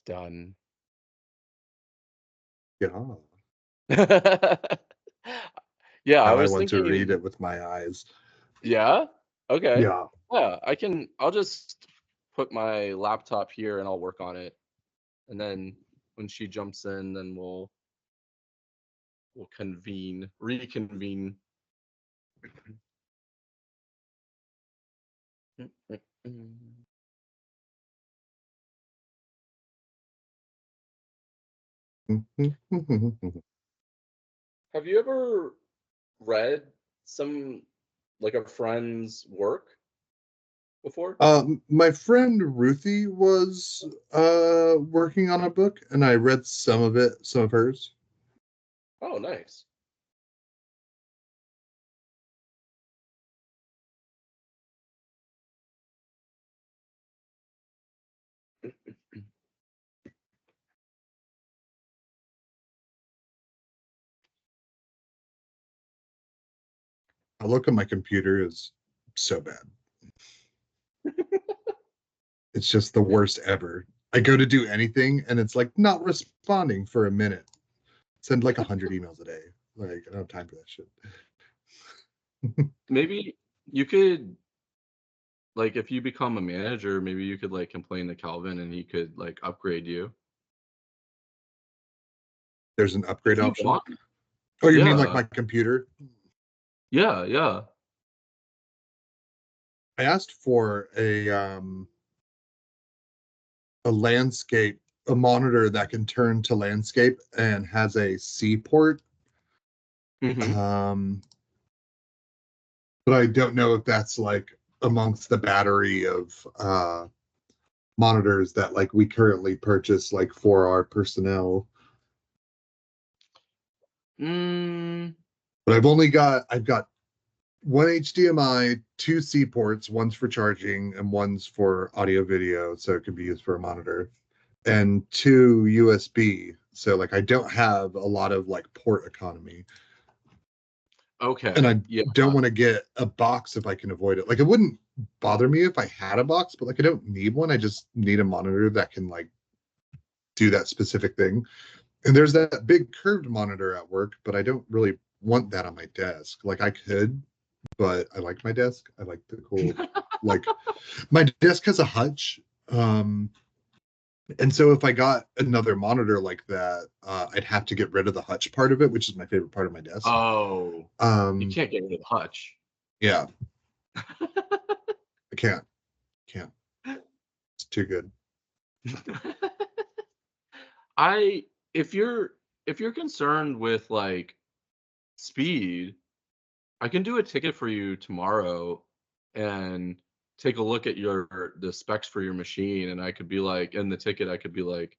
Speaker 1: done.
Speaker 2: Yeah.
Speaker 1: Yeah, I
Speaker 2: Now I
Speaker 1: was
Speaker 2: want to read
Speaker 1: thinking
Speaker 2: it with my eyes.
Speaker 1: yeah? Okay.
Speaker 2: Yeah.
Speaker 1: Yeah, I'll put my laptop here and I'll work on it. And then when she jumps in, then we'll reconvene. Have you ever read some like a friend's work before?
Speaker 2: My friend Ruthie was working on a book, and I read some of it, some of hers.
Speaker 1: Oh, nice.
Speaker 2: I look at my computer is so bad. It's just the worst ever. I go to do anything, and it's like not responding for a minute. Send like 100 emails a day. Like I don't have time for that shit.
Speaker 1: Maybe you could, like, if you become a manager, maybe you could like complain to Calvin and he could like upgrade you
Speaker 2: There's an upgrade
Speaker 1: if you
Speaker 2: option.
Speaker 1: want.
Speaker 2: Oh, you mean like
Speaker 1: Yeah,
Speaker 2: my computer?
Speaker 1: yeah, yeah.
Speaker 2: I asked for a landscape, a monitor that can turn to landscape and has a C port.
Speaker 1: Mm-hmm.
Speaker 2: Um, but I don't know if that's like amongst the battery of monitors that like we currently purchase like for our personnel.
Speaker 1: Mm,
Speaker 2: But I've got one HDMI, two C ports, one's for charging and one's for audio video, so it can be used for a monitor, and two USB. So like I don't have a lot of like port economy. And
Speaker 1: okay.
Speaker 2: I
Speaker 1: Yeah.
Speaker 2: don't want to get a box if I can avoid it. Like it wouldn't bother me if I had a box, but like I don't need one. I just need a monitor that can like do that specific thing. And there's that big curved monitor at work, but I don't really want that on my desk. Like I could, but I like my desk. I like the cool, like my desk has a hutch. Um, and so if I got another monitor like that, I'd have to get rid of the hutch part of it, which is my favorite part of my desk.
Speaker 1: Oh, you
Speaker 2: Um,
Speaker 1: can't get rid of the hutch.
Speaker 2: yeah, I can't. It's too good.
Speaker 1: I if you're if you're concerned with like speed, I can do a ticket for you tomorrow and take a look at the specs for your machine, and I could be like, in the ticket I could be like,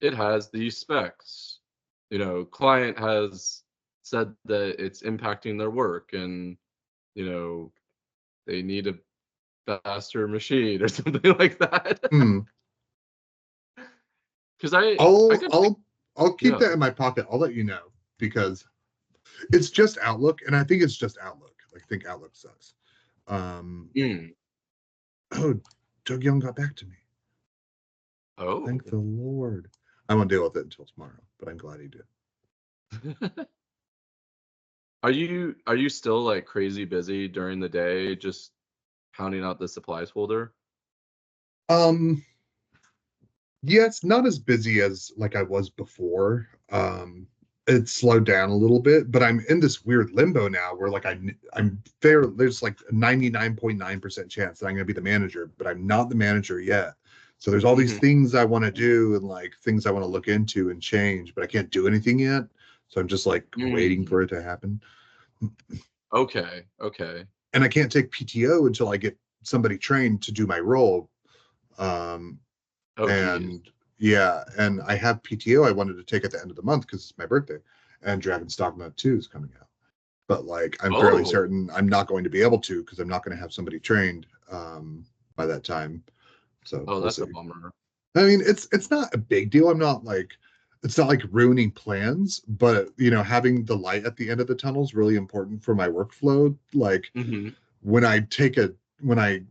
Speaker 1: it has these specs. Client has said that it's impacting their work, and you know they need a faster machine or something like that.
Speaker 2: Hmm.
Speaker 1: Because I
Speaker 2: I'll
Speaker 1: could take,
Speaker 2: I'll I'll keep
Speaker 1: yeah.
Speaker 2: that in my pocket. I'll let you know because it's just Outlook, and I think it's just Outlook. Like, I think Outlook sucks. Um,
Speaker 1: Mm.
Speaker 2: oh, Doug Young got back to me.
Speaker 1: Oh.
Speaker 2: Thank the Lord. I won't deal with it until tomorrow, but I'm glad he did.
Speaker 1: Are you still like crazy busy during the day, just pounding out the supplies folder?
Speaker 2: Um, yeah, it's not as busy as like I was before. It's slowed down a little bit, but I'm in this weird limbo now where like I'm fair. There's like a 99.9% chance that I'm going to be the manager, but I'm not the manager yet. So there's all these
Speaker 1: Hmm.
Speaker 2: things I want to do and like things I want to look into and change, but I can't do anything yet. So I'm just like waiting
Speaker 1: Mm.
Speaker 2: for it to happen.
Speaker 1: Okay. Okay.
Speaker 2: And I can't take PTO until I get somebody trained to do my role. Um,
Speaker 1: Oh, geez.
Speaker 2: and yeah, and I have PTO I wanted to take at the end of the month because it's my birthday, and Dragon's Dogma 2 is coming out. But like, I'm fairly
Speaker 1: Oh.
Speaker 2: certain I'm not going to be able to because I'm not going to have somebody trained by that time. So
Speaker 1: Oh,
Speaker 2: we'll
Speaker 1: that's a
Speaker 2: see.
Speaker 1: bummer.
Speaker 2: I mean, it's not a big deal. It's not like ruining plans, but having the light at the end of the tunnel is really important for my workflow. Like
Speaker 1: Hmm.
Speaker 2: when I take a when I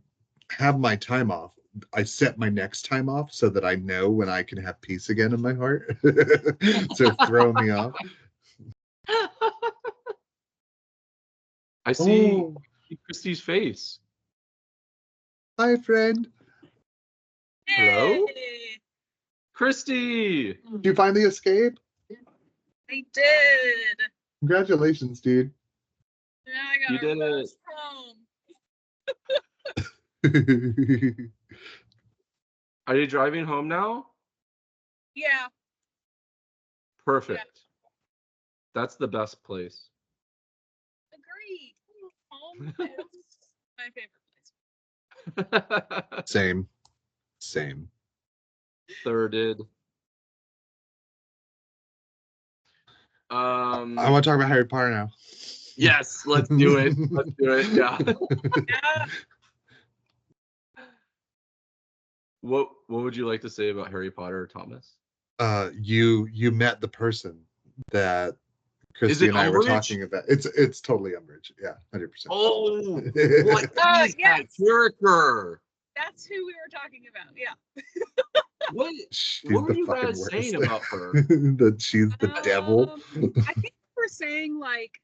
Speaker 2: have my time off, I set my next time off so that I know when I can have peace again in my heart. So throw me off.
Speaker 1: I see
Speaker 2: Oh,
Speaker 1: Christy's face.
Speaker 2: hi, friend.
Speaker 1: Hello?
Speaker 3: Yay!
Speaker 1: Christy!
Speaker 2: Did you finally escape?
Speaker 3: I did.
Speaker 2: Congratulations, dude.
Speaker 3: Now I
Speaker 1: You
Speaker 3: gotta
Speaker 1: did it.
Speaker 3: rush home.
Speaker 1: Are you driving home now?
Speaker 3: Yeah.
Speaker 1: Perfect. That's the best place.
Speaker 3: Agreed. Home is my favorite place.
Speaker 2: Same. Same.
Speaker 1: Thirded.
Speaker 2: I want to talk about Harry Potter now.
Speaker 1: Yes, let's do it. Let's do it. Yeah.
Speaker 3: Yeah.
Speaker 1: What would you like to say about Harry Potter, Thomas?
Speaker 2: You met the person that
Speaker 1: Is
Speaker 2: Christy
Speaker 1: it
Speaker 2: and I were
Speaker 1: Umbridge?
Speaker 2: talking about. It's totally Umbridge. Yeah, 100%.
Speaker 1: Oh, what is
Speaker 3: yes.
Speaker 1: that character?
Speaker 3: That's who we were talking about. Yeah.
Speaker 2: She's
Speaker 1: What were
Speaker 2: the
Speaker 1: you
Speaker 2: fucking
Speaker 1: guys
Speaker 2: worst.
Speaker 1: saying about her?
Speaker 2: That she's the devil.
Speaker 3: I think we're saying like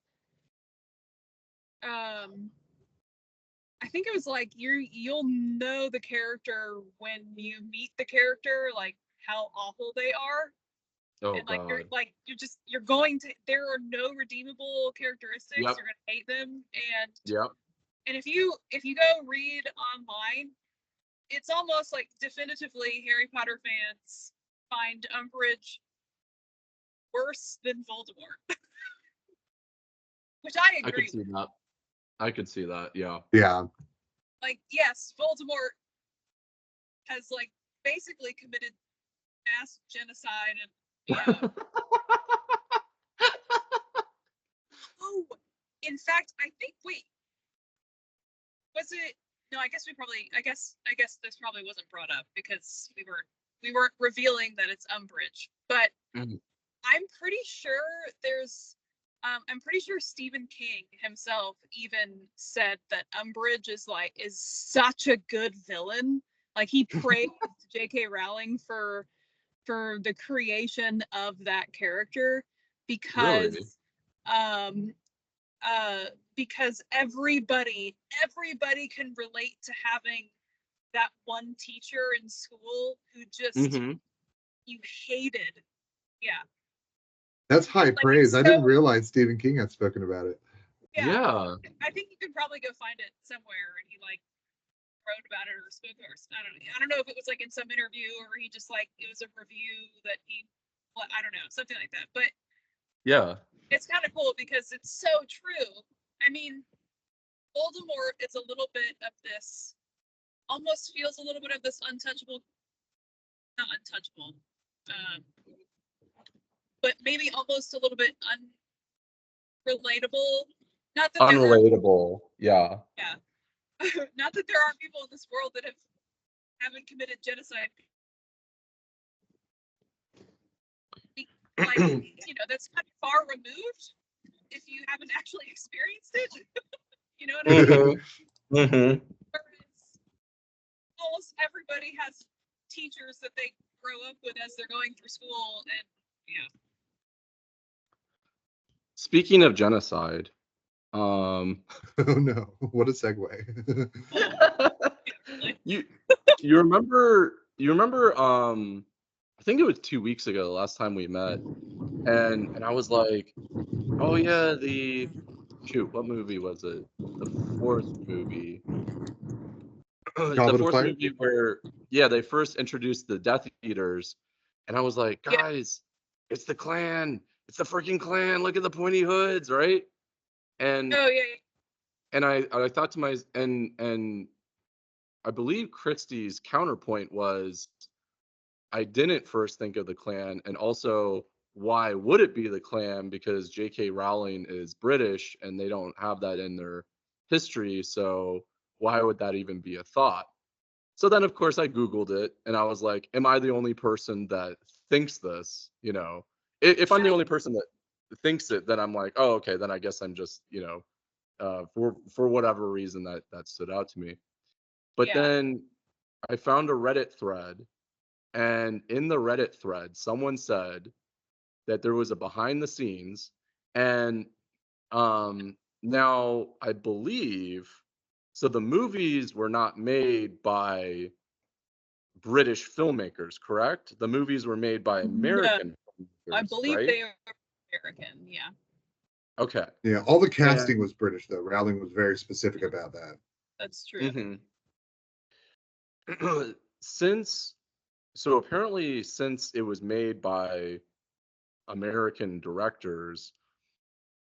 Speaker 3: I think it was like you'll know the character when you meet the character, like how awful they are.
Speaker 1: Oh
Speaker 3: And like
Speaker 1: God.
Speaker 3: you're going to, there are no redeemable characteristics.
Speaker 1: Yep.
Speaker 3: You're gonna hate them.
Speaker 1: Yep.
Speaker 3: And if you go read online, it's almost like definitively Harry Potter fans find Umbridge worse than Voldemort. Which I
Speaker 1: I
Speaker 3: agree
Speaker 1: could see
Speaker 3: with.
Speaker 1: that. I could see that. Yeah.
Speaker 2: Yeah.
Speaker 3: Like, yes, Voldemort has like basically committed mass genocide and yeah. Oh, in fact, I think was it, no, I guess this probably wasn't brought up because we weren't revealing that it's Umbridge. But
Speaker 1: Mhm.
Speaker 3: I'm pretty sure I'm pretty sure Stephen King himself even said that Umbridge is such a good villain. Like he praised J.K. Rowling for the creation of that character because
Speaker 1: Really?
Speaker 3: because everybody can relate to having that one teacher in school who just
Speaker 1: Mm-hmm.
Speaker 3: you hated. Yeah.
Speaker 2: That's high
Speaker 3: Like,
Speaker 2: praise. I
Speaker 3: so,
Speaker 2: didn't realize Stephen King had spoken about it.
Speaker 1: Yeah.
Speaker 3: I think you could probably go find it somewhere, and he like wrote about it or spoke or I don't know if it was like in some interview or he just like it was a review that he, well, I don't know, something like that. But
Speaker 1: Yeah.
Speaker 3: it's kind of cool because it's so true. I mean, Voldemort is a little bit of this, almost feels a little bit of this untouchable, not untouchable, but maybe almost a little bit unrelatable. Not that there aren't,
Speaker 1: Unrelatable. Yeah.
Speaker 3: yeah, not that there aren't people in this world that haven't committed genocide. Like, you know, that's kind of far removed if you haven't actually experienced it. You know what I mean?
Speaker 1: Mm-hmm. Mm-hmm.
Speaker 3: Whereas almost everybody has teachers that they grow up with as they're going through school, and yeah.
Speaker 1: Speaking of genocide,
Speaker 2: Oh no! What a segue.
Speaker 1: you remember I think it was 2 weeks ago the last time we met, and I was like, oh yeah, what movie was it? The fourth movie. The
Speaker 2: Goblet of
Speaker 1: fourth
Speaker 2: Fire.
Speaker 1: movie where, yeah, they first introduced the Death Eaters, and I was like,
Speaker 3: Yeah.
Speaker 1: guys, it's the Klan. It's the freaking Klan. Look at the pointy hoods, right? And
Speaker 3: Oh yeah.
Speaker 1: and I thought to myself, and I believe Christie's counterpoint was, I didn't first think of the Klan, and also why would it be the Klan? Because J.K. Rowling is British and they don't have that in their history, so why would that even be a thought? So then, of course, I Googled it and I was like, am I the only person that thinks this? You know, if I'm the only person that thinks it, then I'm like, oh, okay, then I guess I'm just, for whatever reason that stood out to me. But
Speaker 3: Yeah.
Speaker 1: then I found a Reddit thread, and in the Reddit thread, someone said that there was a behind the scenes, and now I believe, so the movies were not made by British filmmakers, correct? The movies were made by
Speaker 3: No,
Speaker 1: American
Speaker 3: I
Speaker 1: filmmakers,
Speaker 3: believe
Speaker 1: right?
Speaker 3: they are American. Yeah,
Speaker 1: Okay.
Speaker 2: Yeah, all the casting
Speaker 1: And
Speaker 2: was British though. Rowling was very specific about that.
Speaker 3: that's true.
Speaker 1: mhm. since so apparently since it was made by American directors,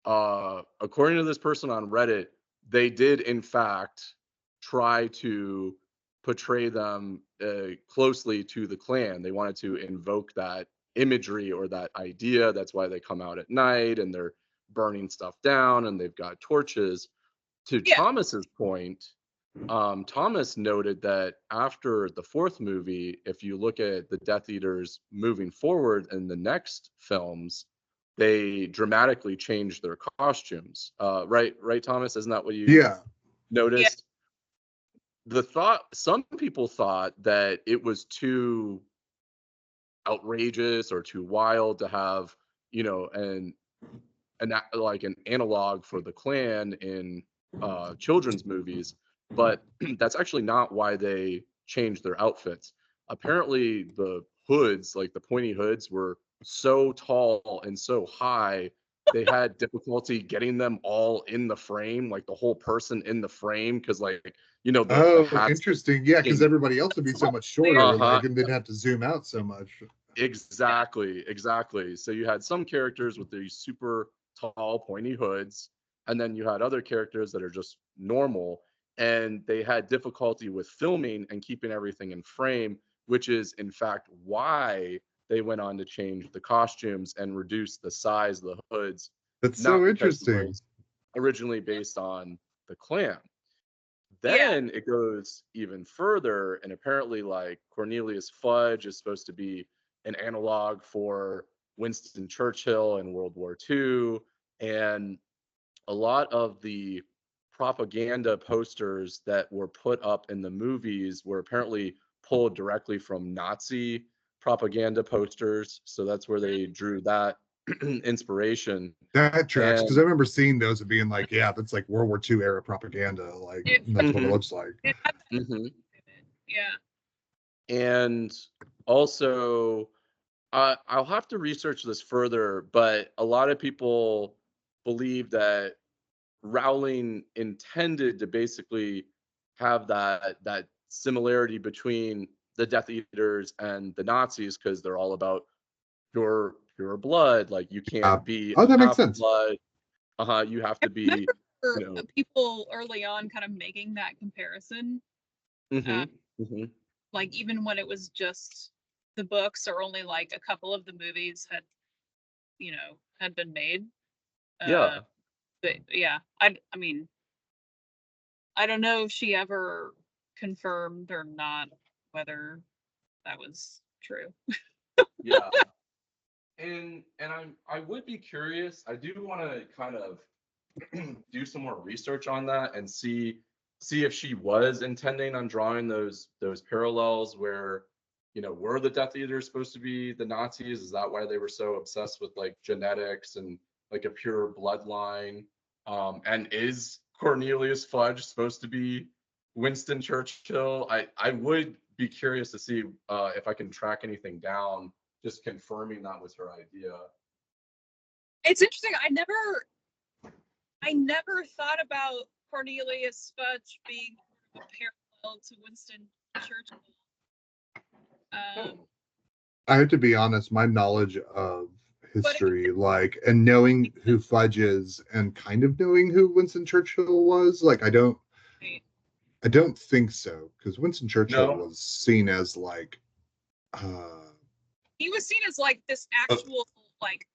Speaker 1: according to this person on Reddit, they did in fact try to portray them closely to the Klan. They wanted to invoke that imagery or that idea. That's why they come out at night and they're burning stuff down and they've got torches. To
Speaker 3: Yeah,
Speaker 1: Thomas's point, Thomas noted that after the fourth movie, if you look at the Death Eaters moving forward in the next films, they dramatically changed their costumes. Right, Thomas? Isn't that what you
Speaker 2: Yeah.
Speaker 3: yeah,
Speaker 1: noticed? Some people thought that it was too outrageous or too wild to have, like an analog for the Klan in children's movies, but that's actually not why they changed their outfits. Apparently, the hoods, like the pointy hoods, were so tall and so high, they had difficulty getting them all in the frame, like the whole person in the frame, because the
Speaker 2: Oh,
Speaker 1: hats.
Speaker 2: interesting. Yeah, because everybody else would be so much shorter,
Speaker 1: Uh-huh.
Speaker 2: like, and they'd have to zoom out so much.
Speaker 1: Exactly. So you had some characters with these super tall, pointy hoods, and then you had other characters that are just normal, and they had difficulty with filming and keeping everything in frame, which is in fact why they went on to change the costumes and reduce the size of the hoods,
Speaker 2: That's so
Speaker 1: not because it
Speaker 2: interesting.
Speaker 1: was originally based on the Klan.
Speaker 3: yeah.
Speaker 1: Then it goes even further, and apparently, like Cornelius Fudge is supposed to be an analog for Winston Churchill in World War II, and a lot of the propaganda posters that were put up in the movies were apparently pulled directly from Nazi propaganda posters. So that's where they drew that inspiration.
Speaker 2: That tracks because I
Speaker 1: And
Speaker 2: remember seeing those and being like, yeah, that's like World War II era propaganda. Like,
Speaker 3: It,
Speaker 2: that's what it
Speaker 1: mhm,
Speaker 2: looks like.
Speaker 3: it had that
Speaker 1: mhm.
Speaker 3: in it. Yeah,
Speaker 1: And also, I'll have to research this further, but a lot of people believe that Rowling intended to basically have that similarity between the Death Eaters and the Nazis because they're all about pure blood. Like you
Speaker 2: Uh,
Speaker 1: can't be
Speaker 2: oh,
Speaker 1: a
Speaker 2: that makes
Speaker 1: half
Speaker 2: sense.
Speaker 1: blood. You have
Speaker 3: I
Speaker 1: to be,
Speaker 3: remember
Speaker 1: you know.
Speaker 3: people early on kind of making that comparison. Uh,
Speaker 1: Hmm. Hmm.
Speaker 3: like even when it was just the books, or only like a couple of the movies had been made. Uh,
Speaker 1: Yeah.
Speaker 3: but yeah, I mean, I don't know if she ever confirmed or not whether that was true.
Speaker 1: Yeah. And I would be curious. I do want to kind of do some more research on that and see if she was intending on drawing those parallels where were the Death Eaters supposed to be the Nazis? Is that why they were so obsessed with like genetics and like a pure bloodline? And is Cornelius Fudge supposed to be Winston Churchill? I would be curious to see if I can track anything down just confirming that was her idea.
Speaker 3: It's interesting. I never thought about Cornelius Fudge being a parallel to Winston Churchill. Um,
Speaker 2: I have to be honest, my knowledge of
Speaker 3: but it
Speaker 2: history, like, and knowing who Fudge is and kind of knowing who Winston Churchill was, like, I don't think so, because Winston Churchill
Speaker 1: No.
Speaker 2: was seen as like, uh,
Speaker 3: he was seen as like this
Speaker 2: uh,
Speaker 3: actual like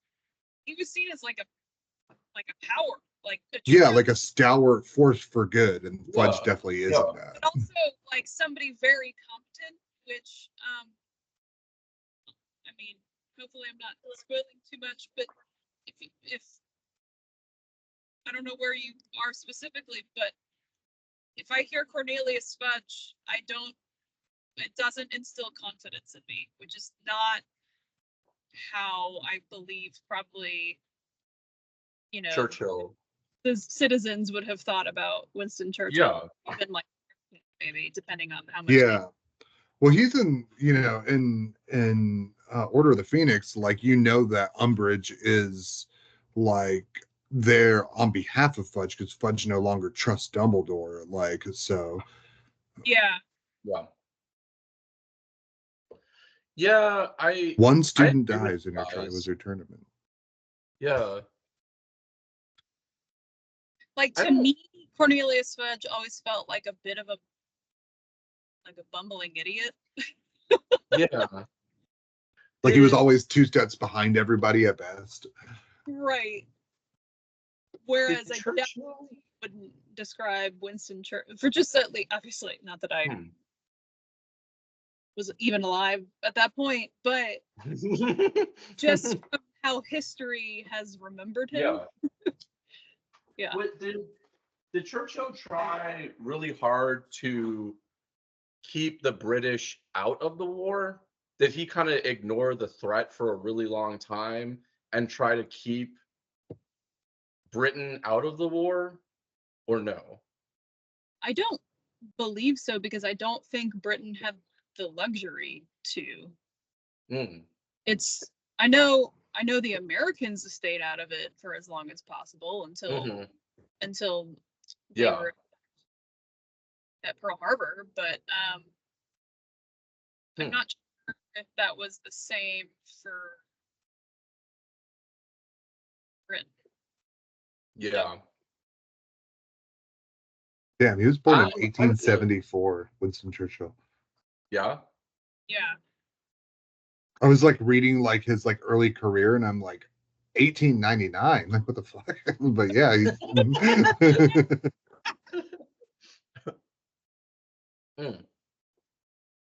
Speaker 3: he was seen as like a power, like a
Speaker 2: yeah,
Speaker 3: true,
Speaker 2: like a stalwart force for good, and Fudge
Speaker 1: Yeah.
Speaker 2: definitely
Speaker 1: Yeah.
Speaker 2: isn't that.
Speaker 3: but also like somebody very competent, which I mean, hopefully I'm not spoiling too much, but if I don't know where you are specifically, but if I hear Cornelius Fudge, it doesn't instill confidence in me, which is not how I believe probably,
Speaker 1: Churchill.
Speaker 3: the citizens would have thought about Winston Churchill,
Speaker 1: Yeah.
Speaker 3: even like maybe depending on how much they.
Speaker 2: Yeah, Well, he's in, in Order of the Phoenix, like, that Umbridge is like there on behalf of Fudge because Fudge no longer trusts Dumbledore. Like, so
Speaker 3: Yeah.
Speaker 1: Yeah. Yeah,
Speaker 2: one
Speaker 1: I
Speaker 2: student
Speaker 1: agree with
Speaker 2: dies in
Speaker 1: you
Speaker 2: your
Speaker 1: guys.
Speaker 2: Triwizard Tournament.
Speaker 1: Yeah.
Speaker 3: Like,
Speaker 1: I
Speaker 3: to
Speaker 1: don't
Speaker 3: me, Cornelius Fudge always felt like a bit of a bumbling idiot.
Speaker 1: yeah.
Speaker 2: Like he was
Speaker 1: Did
Speaker 2: always 2 steps behind everybody at best.
Speaker 3: Right.
Speaker 1: did
Speaker 3: Whereas I
Speaker 1: Churchill
Speaker 3: definitely wouldn't describe Winston Churchill for just at least, obviously, not that I
Speaker 1: Hmm.
Speaker 3: was even alive at that point, but just from how history has remembered him.
Speaker 1: Yeah.
Speaker 3: Yeah.
Speaker 1: What did Churchill try really hard to keep the British out of the war? Did he kind of ignore the threat for a really long time and try to keep Britain out of the war, or no?
Speaker 3: I don't believe so because I don't think Britain had the luxury to.
Speaker 1: Mm.
Speaker 3: It's I know the Americans stayed out of it for as long as possible
Speaker 1: Hmm.
Speaker 3: until they
Speaker 1: Yeah.
Speaker 3: were at Pearl Harbor, but I'm
Speaker 1: Hmm.
Speaker 3: not sure if that was the same for Britain. So
Speaker 1: Yeah.
Speaker 2: Damn, he was born in
Speaker 1: I feel
Speaker 2: 1874, Winston Churchill.
Speaker 1: yeah.
Speaker 3: yeah,
Speaker 2: I was like reading like his like early career, and I'm like 1899. Like what the fuck? But yeah,
Speaker 1: Mm.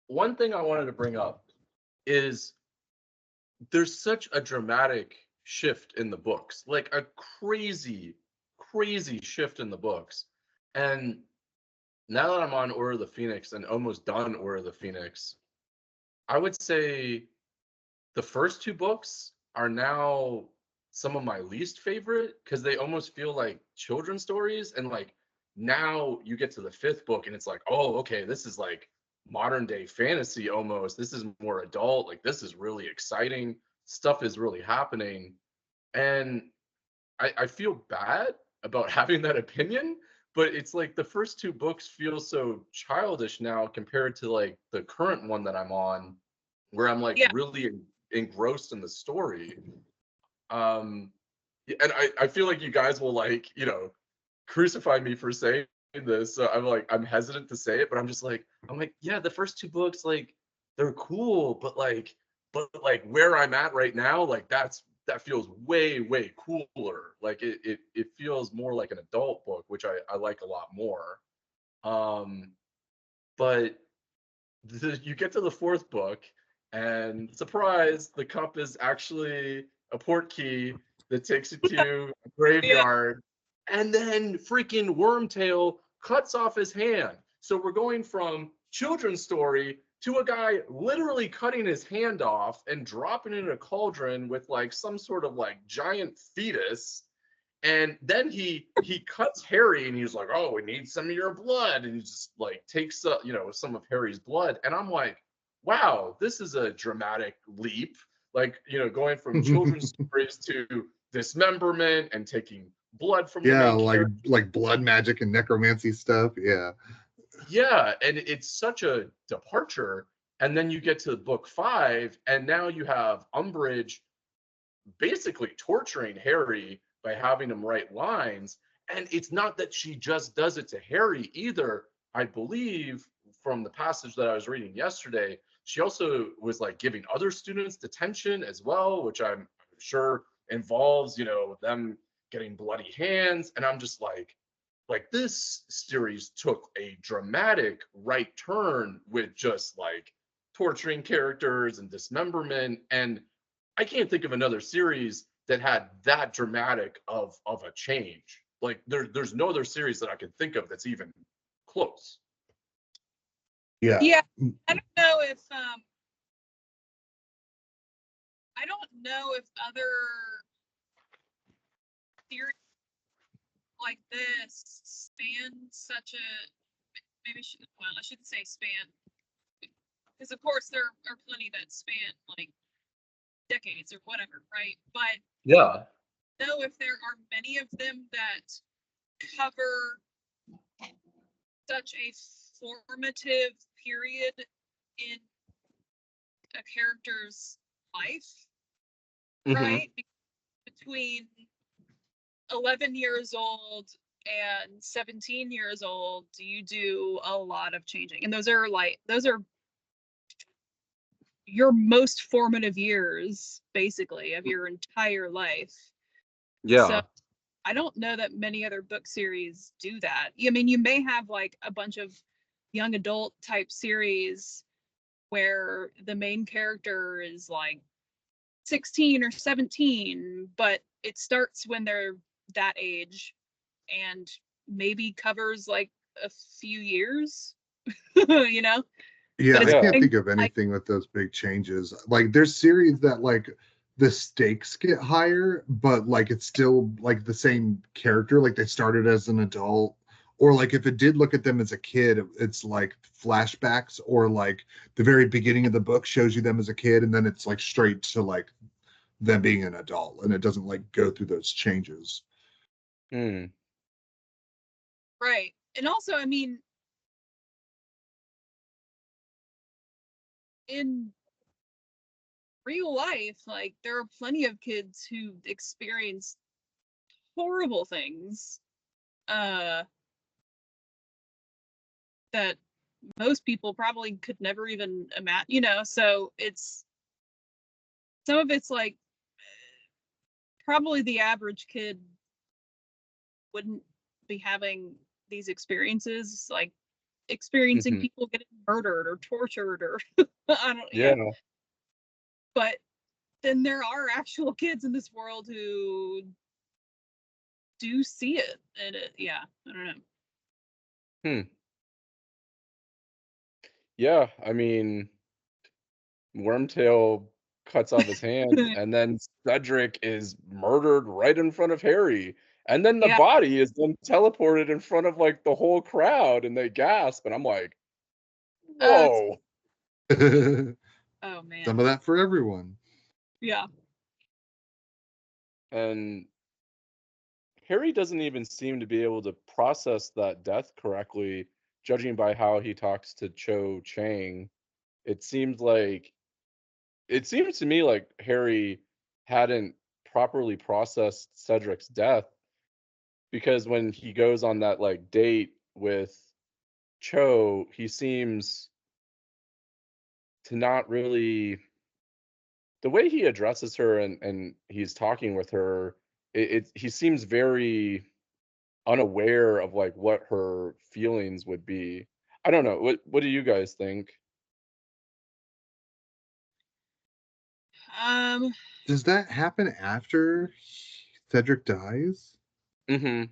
Speaker 1: One thing I wanted to bring up is there's such a dramatic shift in the books, like a crazy, crazy shift in the books. And now that I'm on Order of the Phoenix and almost done Order of the Phoenix, I would say the first two books are now some of my least favorite because they almost feel like children's stories. And like now you get to the fifth book and it's like, oh, okay, this is like modern day fantasy almost. This is more adult. Like this is really exciting. Stuff is really happening. And I feel bad about having that opinion, but it's like the first two books feel so childish now compared to like the current one that I'm on, where I'm like
Speaker 3: yeah,
Speaker 1: really engrossed in the story. Um, and I feel like you guys will like, crucify me for saying this. So I'm like, I'm hesitant to say it, but I'm like, yeah, the first two books, like, they're cool, but like where I'm at right now, like that feels way, way cooler. Like it feels more like an adult book, which I like a lot more. Um, but you get to the fourth book, and surprise, the cup is actually a port key that takes you to a
Speaker 3: yeah,
Speaker 1: graveyard, and then freaking Wormtail cuts off his hand. So we're going from children's story to a guy literally cutting his hand off and dropping it in a cauldron with like some sort of like giant fetus. And then he cuts Harry and he's like, "Oh, we need some of your blood," and he just like takes some of Harry's blood. And I'm like, "Wow, this is a dramatic leap." Like, going from children's stories to dismemberment and taking blood from the
Speaker 2: yeah,
Speaker 1: main
Speaker 2: like
Speaker 1: character.
Speaker 2: blood magic and necromancy stuff. Yeah.
Speaker 1: Yeah, and it's such a departure. And then you get to book 5, and now you have Umbridge basically torturing Harry by having him write lines. And it's not that she just does it to Harry either. I believe from the passage that I was reading yesterday, she also was like giving other students detention as well, which I'm sure involves, them getting bloody hands. And I'm just like this series took a dramatic right turn with just like torturing characters and dismemberment. And I can't think of another series that had that dramatic of a change. Like there's no other series that I can think of that's even close.
Speaker 2: Yeah.
Speaker 3: yeah. I don't know if other theories like this span such a, maybe well, I shouldn't say span, because of course there are plenty that span like decades or whatever, right? But
Speaker 1: Yeah.
Speaker 3: know if there are many of them that cover such a formative period in a character's life, right? Between 11 years old and 17 years old, you do a lot of changing. And those are your most formative years, basically, of your entire life.
Speaker 1: Yeah.
Speaker 3: So I don't know that many other book series do that. I mean, you may have like a bunch of young adult type series where the main character is like 16 or 17, but it starts when they're that age and maybe covers like a few years, you know?
Speaker 2: Yeah,
Speaker 3: But
Speaker 2: I
Speaker 3: it's
Speaker 2: can't think of
Speaker 3: like,
Speaker 2: anything with those big changes. Like there's series that like the stakes get higher, but like it's still like the same character, like they started as an adult. Or like if it did look at them as a kid, it's like flashbacks, or like the very beginning of the book shows you them as a kid, and then it's like straight to like them being an adult, and it doesn't like go through those changes.
Speaker 1: Hmm.
Speaker 3: right. And also, I mean, in real life, like there are plenty of kids who experience horrible things that most people probably could never even imagine, you know. So it's some of it's like probably the average kid wouldn't be having these experiences, like experiencing people getting murdered or tortured or I don't,
Speaker 1: Yeah.
Speaker 3: But then there are actual kids in this world who do see it, and yeah, I don't know.
Speaker 1: Hmm. Yeah, I mean, Wormtail cuts off his hand, and then Cedric is murdered right in front of Harry. And then the
Speaker 3: Yeah.
Speaker 1: body is then teleported in front of like the whole crowd, and they gasp. And I'm like, whoa.
Speaker 2: Some
Speaker 3: Oh
Speaker 2: of
Speaker 3: man.
Speaker 2: that for everyone.
Speaker 3: Yeah.
Speaker 1: And Harry doesn't even seem to be able to process that death correctly, judging by how he talks to Cho Chang. It seems like it seems to me like Harry hadn't properly processed Cedric's death, because when he goes on that like date with Cho, he seems to not really, the way he addresses her and he's talking with her, he seems very unaware of like what her feelings would be. I don't know. What do you guys think?
Speaker 3: Um.
Speaker 2: Does that happen after Cedric dies?
Speaker 1: Mhm.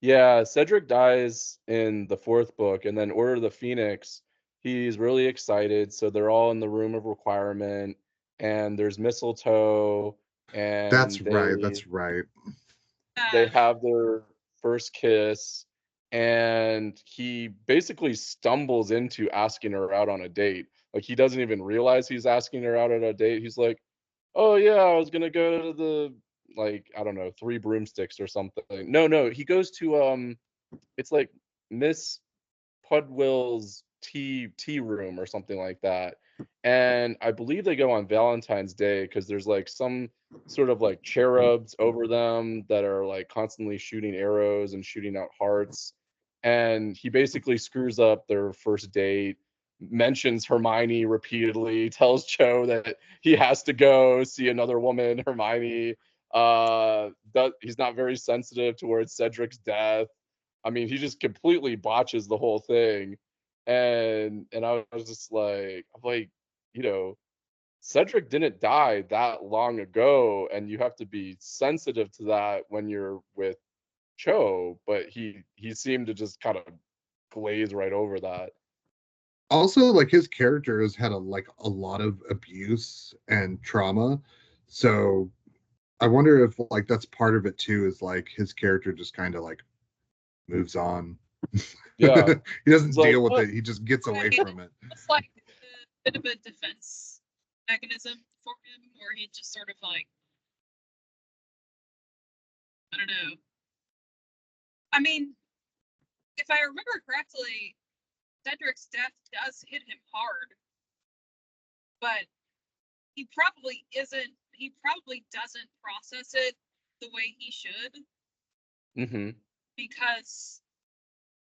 Speaker 1: Yeah, Cedric dies in the fourth book, and then Order of the Phoenix, he's really excited. So they're all in the room of requirement, and there's mistletoe,
Speaker 2: That's
Speaker 1: and
Speaker 2: right.
Speaker 1: they
Speaker 2: That's right.
Speaker 1: they have their first kiss, and he basically stumbles into asking her out on a date. Like he doesn't even realize he's asking her out on a date. He's like, "Oh yeah, I was gonna go to the, like, I don't know, Three Broomsticks or something." No, he goes to it's like Miss Pudwill's tea room or something like that. And I believe they go on Valentine's Day because there's like some sort of like cherubs over them that are like constantly shooting arrows and shooting out hearts. And he basically screws up their first date, mentions Hermione repeatedly, tells Cho that he has to go see another woman, Hermione. He's not very sensitive towards Cedric's death. I mean, he just completely botches the whole thing. And I was just like, you know, Cedric didn't die that long ago, and you have to be sensitive to that when you're with Cho, but he seemed to just kind of glaze right over that.
Speaker 2: Also, like his character has had a lot of abuse and trauma. So I wonder if like that's part of it too, is like his character just kind of like moves on.
Speaker 1: Yeah.
Speaker 2: He
Speaker 1: He's
Speaker 2: doesn't
Speaker 1: like,
Speaker 2: deal with
Speaker 1: "What?"
Speaker 2: it. He just gets away
Speaker 3: Right.
Speaker 2: from it.
Speaker 3: It's like bit of a defense mechanism for him, or he just sort of like, I don't know. I mean, if I remember correctly, Cedric's death does hit him hard, but he probably doesn't process it the way he should.
Speaker 1: Mm-hmm.
Speaker 3: Because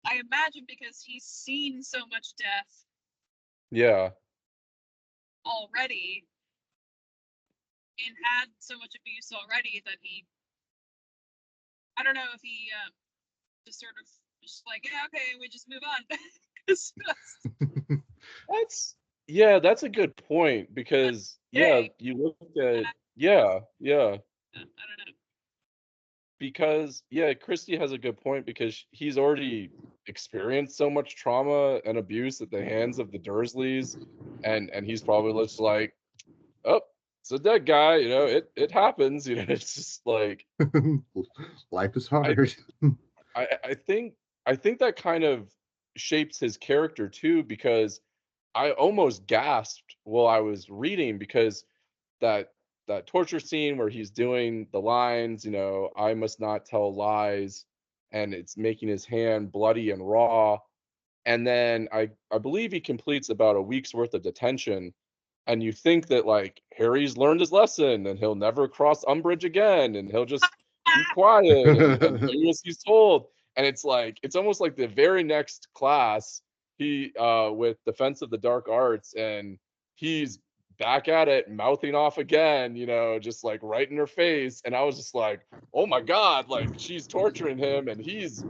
Speaker 3: I imagine because he's seen so much death
Speaker 1: Yeah.
Speaker 3: already and had so much abuse already that I don't know if he just sort of just like, yeah, okay, we just move on.
Speaker 1: That's a good point because
Speaker 3: Hey,
Speaker 1: you look at yeah.
Speaker 3: I don't know.
Speaker 1: Because Christy has a good point because he's already experienced so much trauma and abuse at the hands of the Dursleys, and he's probably just like, oh, it's a dead guy, it happens, it's just like
Speaker 2: Life is
Speaker 1: I
Speaker 2: hard.
Speaker 1: I think that kind of shapes his character too because I almost gasped while I was reading because that that torture scene where he's doing the lines, I must not tell lies, and it's making his hand bloody and raw. And then I believe he completes about a week's worth of detention. And you think that like Harry's learned his lesson and he'll never cross Umbridge again and he'll just be quiet and do as he's told. And it's almost like the very next class he with Defense of the Dark Arts, and he's back at it, mouthing off again, just like right in her face. And I was just like, oh my God, like she's torturing him and he's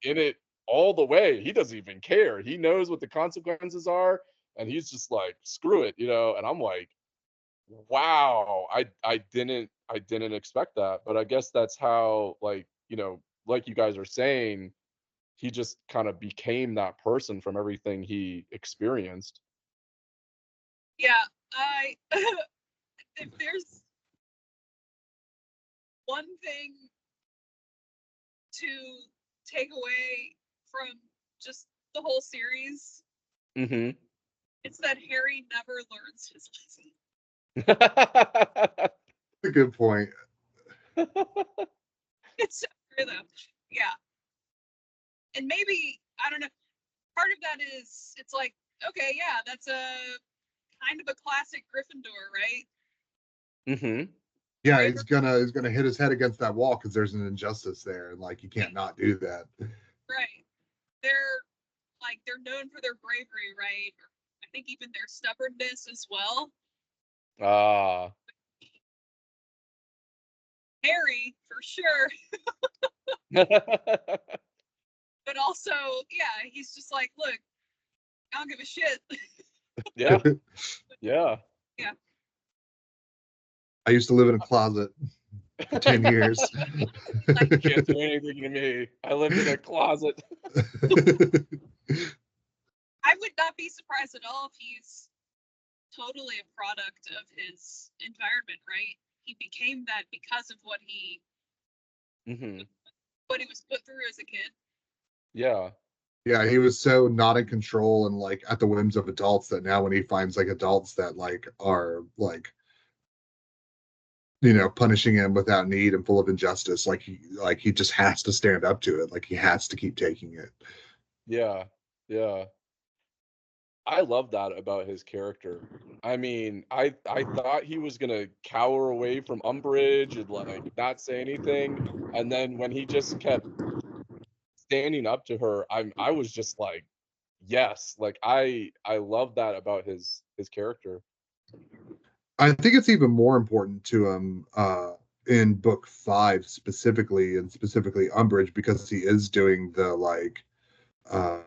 Speaker 1: in it all the way. He doesn't even care. He knows what the consequences are, and he's just like, screw it, and I'm like, wow, I didn't expect that. But I guess that's how, like, like you guys are saying, he just kind of became that person from everything he experienced.
Speaker 3: Yeah, if there's one thing to take away from just the whole series,
Speaker 1: Mm-hmm.
Speaker 3: it's that Harry never learns his
Speaker 2: A good point.
Speaker 3: lesson. It's so true though. Yeah. And maybe, I don't know, part of that is it's like, okay, yeah, that's a kind of a classic Gryffindor, right?
Speaker 1: Mm-hmm.
Speaker 2: Yeah, he's gonna hit his head against that wall because there's an injustice there, and like you can't not do that.
Speaker 3: Right. They're known for their bravery, right? I think even their stubbornness as well.
Speaker 1: Ah.
Speaker 3: Harry, for sure. But also, yeah, he's just like, look, I don't give a shit.
Speaker 1: Yeah. Yeah.
Speaker 3: Yeah.
Speaker 2: I used to live in a closet for 10 years.
Speaker 3: Like,
Speaker 1: Can't do anything to me. I lived in a closet.
Speaker 3: I would not be surprised at all if he's totally a product of his environment, right? He became that because of what he
Speaker 1: Mm-hmm.
Speaker 3: was put through as a kid.
Speaker 1: Yeah.
Speaker 2: Yeah, he was so not in control and like at the whims of adults that now when he finds like adults that like are like punishing him without need and full of injustice, like he just has to stand up to it. Like he has to keep taking it.
Speaker 1: Yeah. Yeah. I love that about his character. I mean, I thought he was gonna cower away from Umbridge and like not say anything, and then when he just kept standing up to her, I was just like, yes, like I love that about his character.
Speaker 2: I think it's even more important to him in book 5 specifically, and specifically Umbridge, because he is doing the like uh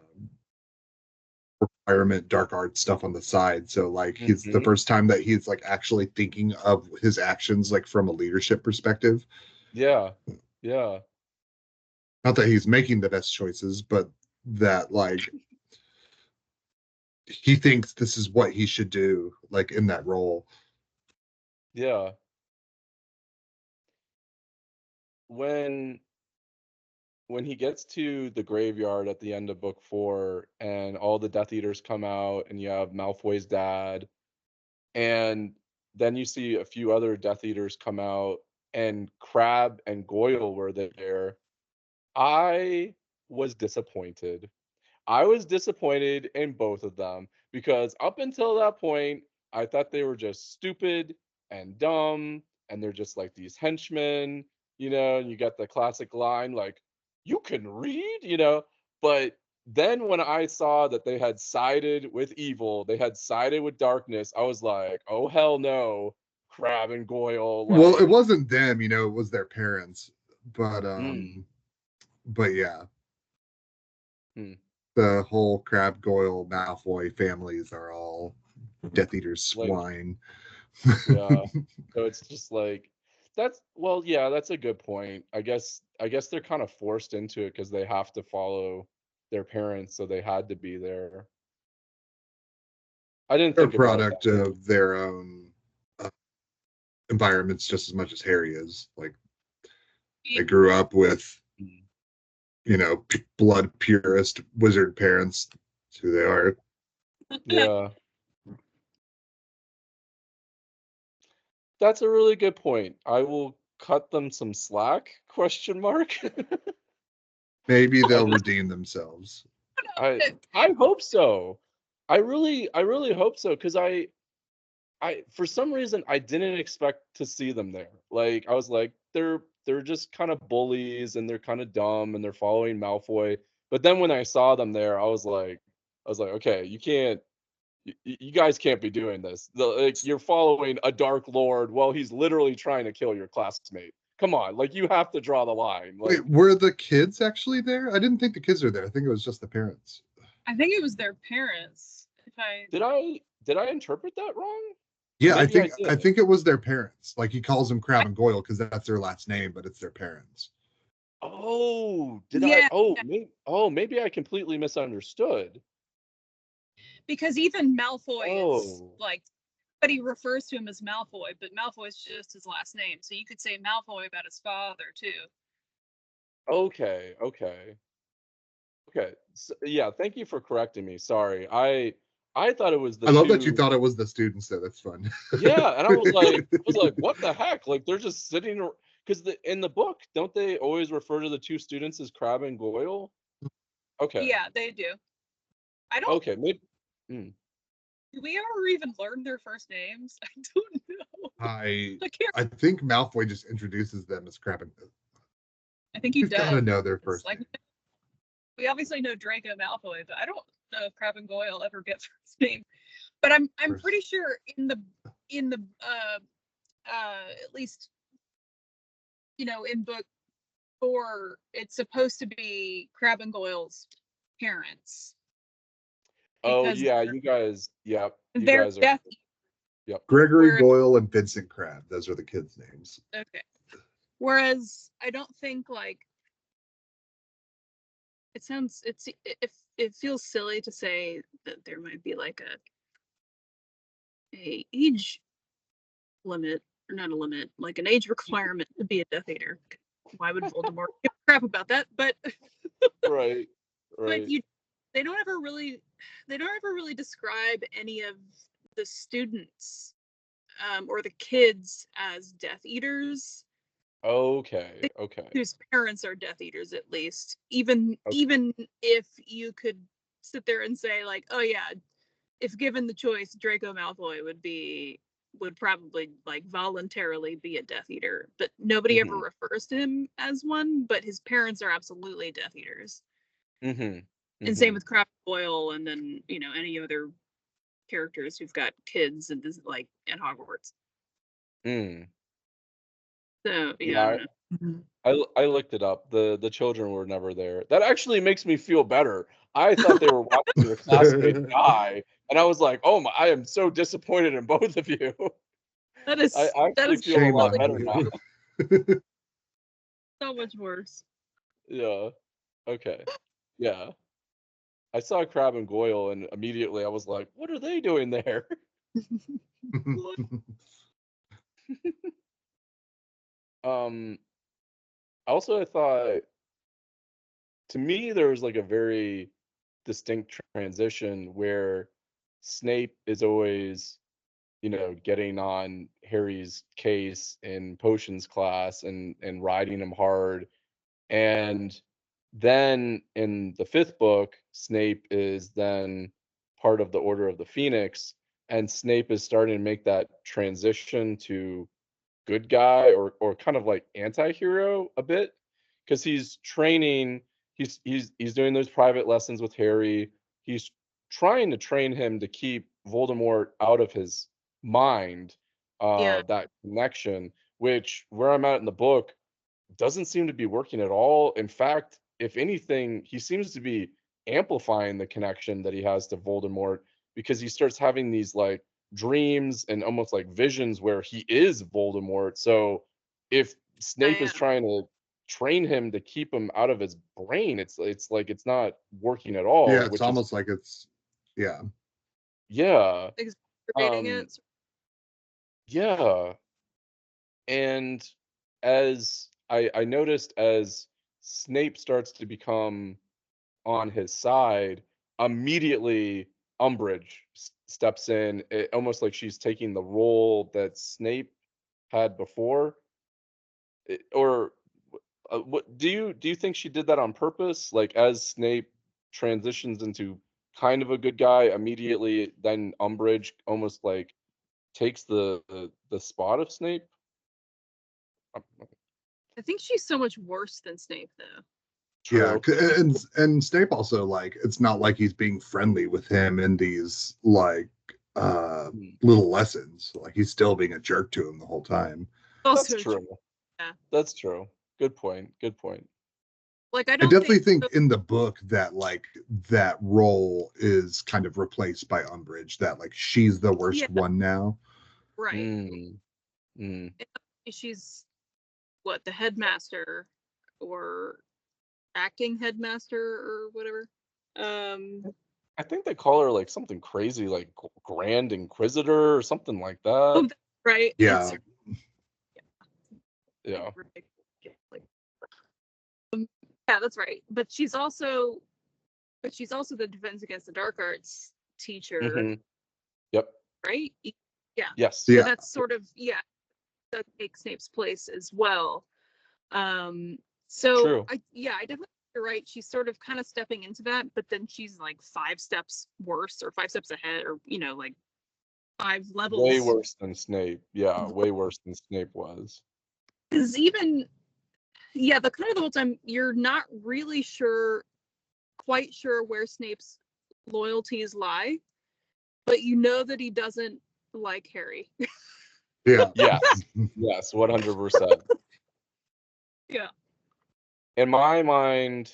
Speaker 2: environment dark art stuff on the side. So like he's the
Speaker 1: Hmm.
Speaker 2: first time that he's like actually thinking of his actions like from a leadership perspective.
Speaker 1: Yeah. Yeah.
Speaker 2: Not that he's making the best choices, but that like he thinks this is what he should do like in that role.
Speaker 1: Yeah. When when he gets to the graveyard at the end of book 4 and all the Death Eaters come out and you have Malfoy's dad and then you see a few other Death Eaters come out and Crabbe and Goyle were there. I was disappointed. I was disappointed in both of them because up until that point, I thought they were just stupid and dumb, and they're just like these henchmen, and you got the classic line like, "You can read," But then when I saw that they had sided with evil, they had sided with darkness, I was like, "Oh hell no, Crabbe and Goyle!"
Speaker 2: Well, it
Speaker 1: Like,
Speaker 2: wasn't them, it was their parents. But
Speaker 1: mm,
Speaker 2: yeah,
Speaker 1: mm,
Speaker 2: the whole Crab Goyle Malfoy families are all Death Eater
Speaker 1: like
Speaker 2: swine.
Speaker 1: yeah. So it's just like yeah, that's a good point. I guess they're kind of forced into it because they have to follow their parents, so they had to be there. I didn't
Speaker 2: They're a
Speaker 1: think about it that
Speaker 2: product
Speaker 1: way.
Speaker 2: of their own uh, environments just as much as Harry is. Like they grew up with,
Speaker 1: Mm.
Speaker 2: blood purist wizard parents. That's who they are.
Speaker 1: Yeah. That's a really good point. I will cut them some slack, question mark.
Speaker 2: Maybe
Speaker 1: I
Speaker 2: they'll
Speaker 1: just
Speaker 2: redeem themselves.
Speaker 1: I hope so. I really hope so because I for some reason I didn't expect to see them there. Like I was like they're just kind of bullies and they're kind of dumb and they're following Malfoy. But then when I saw them there, I was like, okay, you guys can't be doing this. Like you're following a Dark Lord while he's literally trying to kill your classmate. Come on, like you have to draw the line.
Speaker 2: Wait,
Speaker 1: Like
Speaker 2: were the kids actually there? I didn't think the kids were there. I think it was just the parents.
Speaker 3: I think it was their parents. If I
Speaker 1: did I interpret that wrong?
Speaker 2: Yeah, I
Speaker 1: Maybe I
Speaker 2: think
Speaker 1: did.
Speaker 2: I think it was their parents. Like he calls them Crab and Goyle because that's their last name, but it's their parents.
Speaker 1: Oh, did I?
Speaker 3: Yeah,
Speaker 1: Maybe I completely misunderstood.
Speaker 3: because even Malfoy is
Speaker 1: Oh,
Speaker 3: like, but he refers to him as Malfoy, but Malfoy is just his last name. So you could say Malfoy about his father too.
Speaker 1: okay, okay, okay. Yeah, thank you for correcting me. Sorry, I thought it was the
Speaker 2: I love that you
Speaker 1: two.
Speaker 2: thought it was the students though. That's fun.
Speaker 1: Yeah, and I was like, what the heck? Like they're just sitting because in the book, don't they always refer to the two students as Crabbe and Goyle? Okay,
Speaker 3: Yeah, they do. I don't.
Speaker 1: okay, maybe. Mm.
Speaker 3: Do we ever even learn their first names? I don't know.
Speaker 2: I
Speaker 3: I can't.
Speaker 2: I think Malfoy just introduces them as Crab and
Speaker 3: I think he
Speaker 2: we've got
Speaker 3: does.
Speaker 2: to know their
Speaker 3: It's
Speaker 2: first
Speaker 3: like
Speaker 2: name.
Speaker 3: we obviously know Draco Malfoy, but I don't know if Crabbe and Goyle ever get first name. But I'm
Speaker 2: First.
Speaker 3: pretty sure in the at least in book 4 it's supposed to be Crabbe and Goyle's parents
Speaker 1: Oh
Speaker 3: because
Speaker 1: yeah, you guys. Yep, you
Speaker 3: they're
Speaker 1: guys are.
Speaker 3: death.
Speaker 1: Yep.
Speaker 2: Gregory
Speaker 3: Whereas
Speaker 2: Goyle and Vincent Crabbe. Those are the kids' names.
Speaker 3: okay, whereas I don't think like it feels silly to say that there might be like a age limit or not a limit, like an age requirement to be a Death Eater. Why would Voldemort give a crap about that? But
Speaker 1: Right.
Speaker 3: but
Speaker 1: Right.
Speaker 3: you they don't ever really describe any of the students or the kids as Death Eaters
Speaker 1: Okay. Okay.
Speaker 3: whose parents are Death Eaters, at least. even
Speaker 1: Okay.
Speaker 3: even if you could sit there and say like, oh yeah, if given the choice, Draco Malfoy would probably like voluntarily be a Death Eater, but nobody ever
Speaker 1: Mhm.
Speaker 3: refers to him as one. But his parents are absolutely Death Eaters,
Speaker 1: Mhm.
Speaker 3: and same
Speaker 1: Mhm.
Speaker 3: with Crab Boyle, and then any other characters who've got kids and this like at Hogwarts.
Speaker 1: Mm.
Speaker 3: So yeah, I
Speaker 1: Yeah,
Speaker 3: don't know. Mhm.
Speaker 1: I looked it up. The children were never there. That actually makes me feel better. I thought they were watching your classmates die, and I was like, "Oh my, I am so disappointed in both of you."
Speaker 3: That
Speaker 1: I
Speaker 3: is that
Speaker 1: actually
Speaker 3: is
Speaker 1: feel a
Speaker 2: Shame
Speaker 1: lot
Speaker 2: on
Speaker 3: really
Speaker 1: better now.
Speaker 2: you.
Speaker 3: so much worse.
Speaker 1: Yeah. Okay. Yeah. I saw Crabbe and Goyle, and immediately I was like, "What are they doing there?" Um. Also, I thought to me there was like a very distinct transition where Snape is always, getting on Harry's case in potions class and riding him hard. And then in the fifth book, Snape is then part of the Order of the Phoenix, and Snape is starting to make that transition to good guy or kind of like anti-hero a bit, because he's training, he's doing those private lessons with Harry. He's trying to train him to keep Voldemort out of his mind,
Speaker 3: Yeah,
Speaker 1: that connection, which where I'm at in the book doesn't seem to be working at all. In fact, if anything, he seems to be amplifying the connection that he has to Voldemort, because he starts having these like dreams and almost like visions where he is Voldemort. So if
Speaker 3: I
Speaker 1: Snape is
Speaker 3: am.
Speaker 1: trying to train him to keep him out of his brain, it's like it's not working at all,
Speaker 2: Yeah, it's
Speaker 1: which is
Speaker 2: almost like it's yeah.
Speaker 1: yeah.
Speaker 3: Exacerbating
Speaker 1: Um
Speaker 3: it.
Speaker 1: yeah. And as I noticed, as Snape starts to become on his side, immediately Umbridge steps in, almost like she's taking the role that Snape had before. Or what do you think she did that on purpose? Like as Snape transitions into kind of a good guy, immediately then Umbridge almost like takes the spot of Snape. Um,
Speaker 3: I think she's so much worse than Snape, though.
Speaker 2: Yeah,
Speaker 1: True.
Speaker 2: and Snape also, like, it's not like he's being friendly with him in these like uh
Speaker 1: Hmm.
Speaker 2: little lessons. Like he's still being a jerk to him the whole time.
Speaker 1: That's
Speaker 3: Also,
Speaker 1: true.
Speaker 3: yeah.
Speaker 1: That's true. Good point. Good point.
Speaker 3: Like I
Speaker 2: I
Speaker 3: don't
Speaker 2: definitely
Speaker 3: think.
Speaker 2: think in the book that like that role is kind of replaced by Umbridge, that like she's the
Speaker 3: Yeah,
Speaker 2: worst one now.
Speaker 3: right.
Speaker 1: Mm, mm.
Speaker 3: She's what, the headmaster or acting headmaster or whatever. Um,
Speaker 1: I think they call her like something crazy, like Grand Inquisitor or something like that.
Speaker 3: oh, right. That's
Speaker 2: Yeah.
Speaker 3: like
Speaker 1: Yeah.
Speaker 3: ridiculous. Like, yeah, that's right. But she's also the Defense Against the Dark Arts teacher,
Speaker 1: Hmm. Yep.
Speaker 3: right? Yeah.
Speaker 1: Yes.
Speaker 3: So
Speaker 2: Yeah.
Speaker 3: that's sort of, yeah, that takes Snape's place as well. So
Speaker 1: True.
Speaker 3: I definitely, you're right. She's sort of kind of stepping into that, but then she's like 5 steps worse or 5 steps ahead, or like 5 levels.
Speaker 1: Way worse than Snape. Yeah, way worse than Snape was.
Speaker 3: Because even, yeah, the kind of the whole time you're not really quite sure where Snape's loyalties lie, but you know that he doesn't like Harry.
Speaker 2: Yeah.
Speaker 1: Yes. Yes, 100%.
Speaker 3: Yeah.
Speaker 1: In my mind,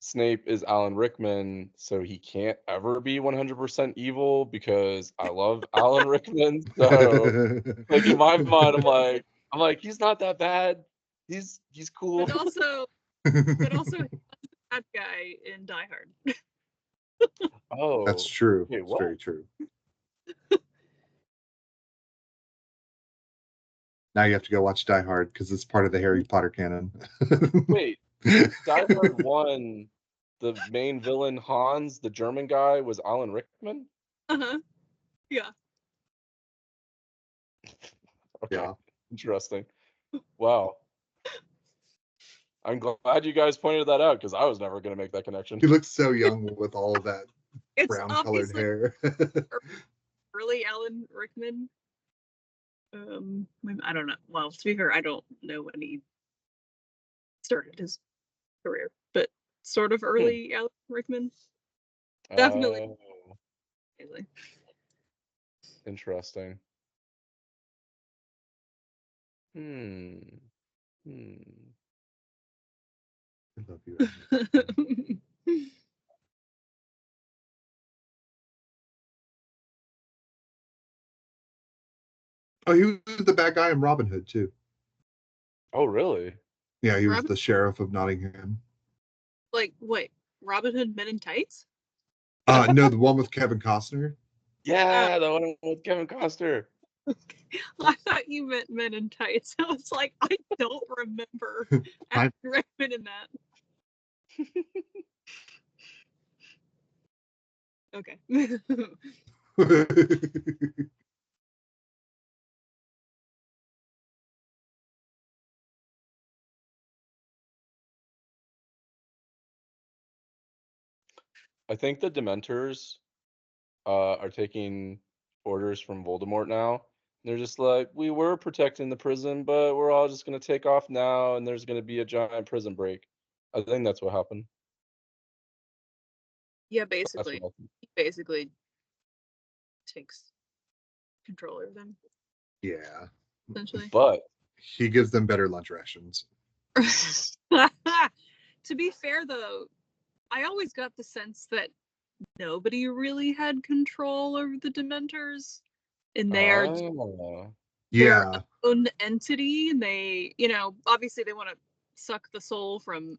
Speaker 1: Snape is Alan Rickman, so he can't ever be 100% evil because I love Alan Rickman. So, like in my mind, I'm like, he's not that bad. He's cool.
Speaker 3: But also that guy in Die Hard.
Speaker 2: That's
Speaker 1: Oh,
Speaker 2: true.
Speaker 1: wait,
Speaker 2: It's
Speaker 1: what?
Speaker 2: very true. Now you have to go watch Die Hard because it's part of the Harry Potter canon.
Speaker 1: Wait, Die Hard 1, the main villain, Hans, the German guy, was Alan Rickman?
Speaker 3: Uh-huh. Yeah.
Speaker 1: Okay,
Speaker 2: Yeah.
Speaker 1: interesting. Wow. I'm glad you guys pointed that out because I was never going to make that connection.
Speaker 2: He looks so young with all of that
Speaker 3: It's
Speaker 2: brown colored
Speaker 3: obviously
Speaker 2: hair.
Speaker 3: early Alan Rickman. I don't know. Well, to be fair, I don't know when he started his career, but sort of
Speaker 1: Hmm.
Speaker 3: early Alan Rickman. Definitely.
Speaker 1: Oh, interesting. Hmm. Hmm.
Speaker 2: I love you, Alex. Oh, he was the bad guy in Robin Hood too.
Speaker 1: Oh, really?
Speaker 2: Yeah, he was
Speaker 3: Robin,
Speaker 2: the sheriff of Nottingham.
Speaker 3: like, wait, Robin Hood Men in Tights?
Speaker 2: No, the one with Kevin Costner.
Speaker 3: Uh,
Speaker 1: Yeah, the one with Kevin Costner.
Speaker 3: I thought you meant Men in Tights. I was like, I don't remember
Speaker 2: I
Speaker 3: Alan Rickman in that. Okay.
Speaker 1: I think the Dementors are taking orders from Voldemort now. They're just like, we were protecting the prison, but we're all just gonna take off now, and there's gonna be a giant prison break. I think that's what happened.
Speaker 3: Yeah,
Speaker 1: That's
Speaker 3: basically.
Speaker 1: what I think.
Speaker 3: He basically takes control over them,
Speaker 2: Yeah.
Speaker 3: essentially.
Speaker 1: But
Speaker 2: He gives them better lunch rations.
Speaker 3: To be fair, though, I always got the sense that nobody really had control over the Dementors, and they're
Speaker 1: oh,
Speaker 3: their
Speaker 2: Yeah.
Speaker 3: own entity, and they, obviously they want to suck the soul from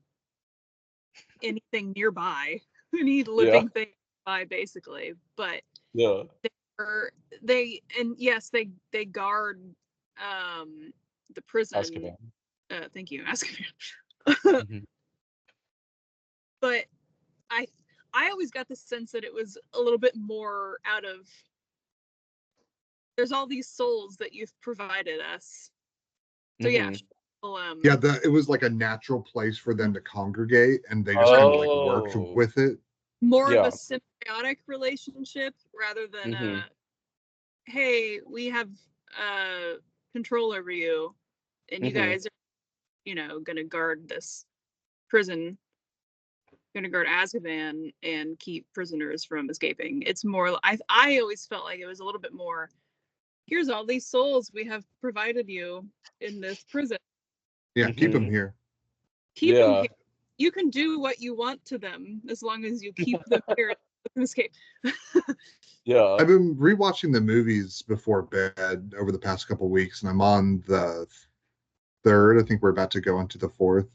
Speaker 3: anything nearby, any
Speaker 1: yeah,
Speaker 3: living thing nearby, basically. But
Speaker 1: yeah.
Speaker 3: and yes, they guard the prison.
Speaker 1: Azkaban.
Speaker 3: Thank you, Azkaban.
Speaker 1: Mhm.
Speaker 3: But I I always got the sense that it was a little bit more out of there's all these souls that you've provided us. So yeah,
Speaker 1: Mhm.
Speaker 3: well,
Speaker 2: Yeah, it was like a natural place for them to congregate, and they just kind of like worked
Speaker 1: Oh,
Speaker 2: with it.
Speaker 3: more of a
Speaker 1: yeah.
Speaker 3: symbiotic relationship rather than
Speaker 1: Mhm.
Speaker 3: hey, we have control over you, and you
Speaker 1: Mhm.
Speaker 3: guys are gonna guard this prison, gonna guard Azkaban and keep prisoners from escaping. It's more I always felt like it was a little bit more, here's all these souls we have provided you in this prison.
Speaker 2: Yeah, keep them
Speaker 1: Mhm.
Speaker 2: here.
Speaker 3: Keep them
Speaker 1: Yeah.
Speaker 3: here. You can do what you want to them as long as you keep them here and let them escape.
Speaker 1: Yeah.
Speaker 2: I've been rewatching the movies before bed over the past couple weeks, and I'm on the third. I think we're about to go into the fourth.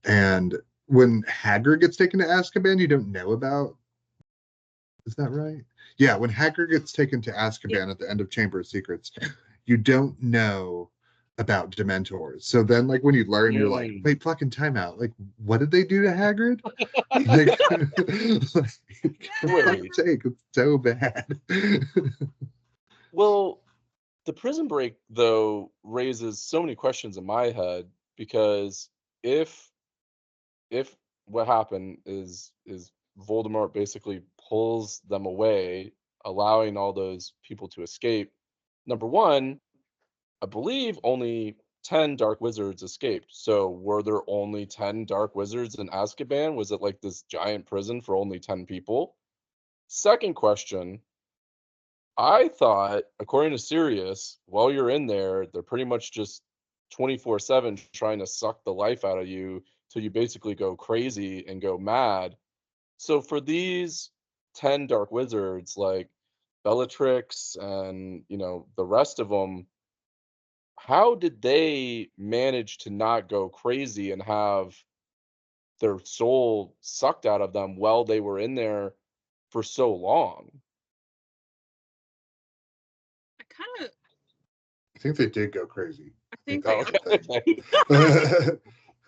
Speaker 2: And when Hagrid gets taken to Azkaban, you don't know about. Is that right? Yeah, when Hagrid gets taken to
Speaker 3: Yeah.
Speaker 2: Azkaban at the end of Chamber of Secrets, you don't know about Dementors. So then, like when you learn, you're like,
Speaker 1: Mm.
Speaker 2: wait, fucking timeout. Like, what did they do to Hagrid? Like, for
Speaker 1: Wait.
Speaker 2: fuck's sake, it's so bad.
Speaker 1: Well, the prison break though raises so many questions in my head because if if what happened is Voldemort basically pulls them away, allowing all those people to escape. Number one, I believe only 10 dark wizards escaped. So were there only 10 dark wizards in Azkaban? Was it like this giant prison for only 10 people? Second question, I thought, according to Sirius, while you're in there, they're pretty much just 24/7 trying to suck the life out of you till you basically go crazy and go mad. So for these 10 dark wizards, like Bellatrix and, the rest of them, how did they manage to not go crazy and have their soul sucked out of them while they were in there for so long?
Speaker 3: I kind of
Speaker 2: I think they did go crazy.
Speaker 3: I
Speaker 2: I think
Speaker 3: think
Speaker 2: that
Speaker 3: they
Speaker 1: Oh,
Speaker 2: was
Speaker 3: are.
Speaker 2: the
Speaker 1: okay,
Speaker 2: thing.
Speaker 1: okay,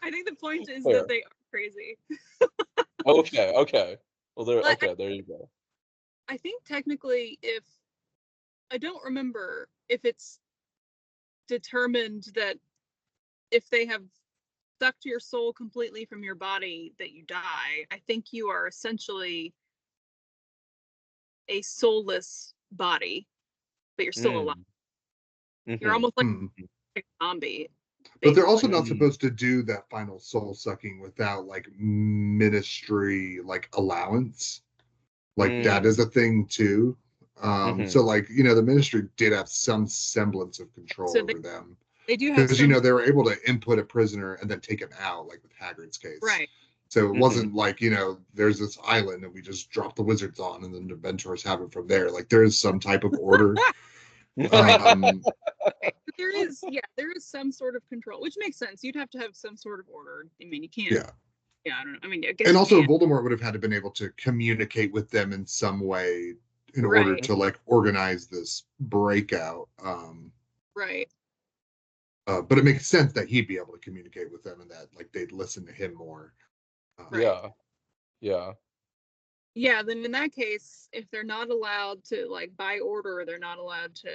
Speaker 3: I think the point is that
Speaker 1: fair.
Speaker 3: they are crazy.
Speaker 1: Okay, okay. Well, there.
Speaker 3: But
Speaker 1: Okay, there you go.
Speaker 3: I think technically, if I don't remember if it's determined that if they have sucked your soul completely from your body that you die. I think you are essentially a soulless body, but you're still alive.
Speaker 1: Mm,
Speaker 3: You're
Speaker 1: mhm,
Speaker 3: almost like
Speaker 2: Hmm.
Speaker 3: a zombie,
Speaker 2: But they're also
Speaker 3: basically.
Speaker 2: not
Speaker 1: mm,
Speaker 2: supposed to do that final soul sucking without like ministry like allowance. Like that is
Speaker 1: mm,
Speaker 2: a thing too. So
Speaker 1: mhm,
Speaker 2: like, the ministry did have some semblance of control
Speaker 3: So they,
Speaker 2: over them.
Speaker 3: they do have
Speaker 2: Because
Speaker 3: some
Speaker 2: they were able to input a prisoner and then take him out, like with Hagrid's case.
Speaker 3: right.
Speaker 2: So it
Speaker 1: mhm.
Speaker 2: wasn't like, there's this island and we just drop the wizards on and then the Mentors have it from there. Like there is some type of order.
Speaker 3: Right.
Speaker 2: Um,
Speaker 3: Right. There is some sort of control, which makes sense. You'd have to have some sort of order. I mean, you can't.
Speaker 2: yeah.
Speaker 3: Yeah, I don't know. I mean, I guess
Speaker 2: And
Speaker 3: you
Speaker 2: also
Speaker 3: can.
Speaker 2: Voldemort would have had to been able to communicate with them in some way in order
Speaker 3: Right.
Speaker 2: to like organize this breakout.
Speaker 3: Right.
Speaker 2: But it makes sense that he'd be able to communicate with them and that like they'd listen to him more.
Speaker 3: Right.
Speaker 1: Yeah.
Speaker 3: Yeah, then in that case, if they're not allowed to, like, by order, they're not allowed to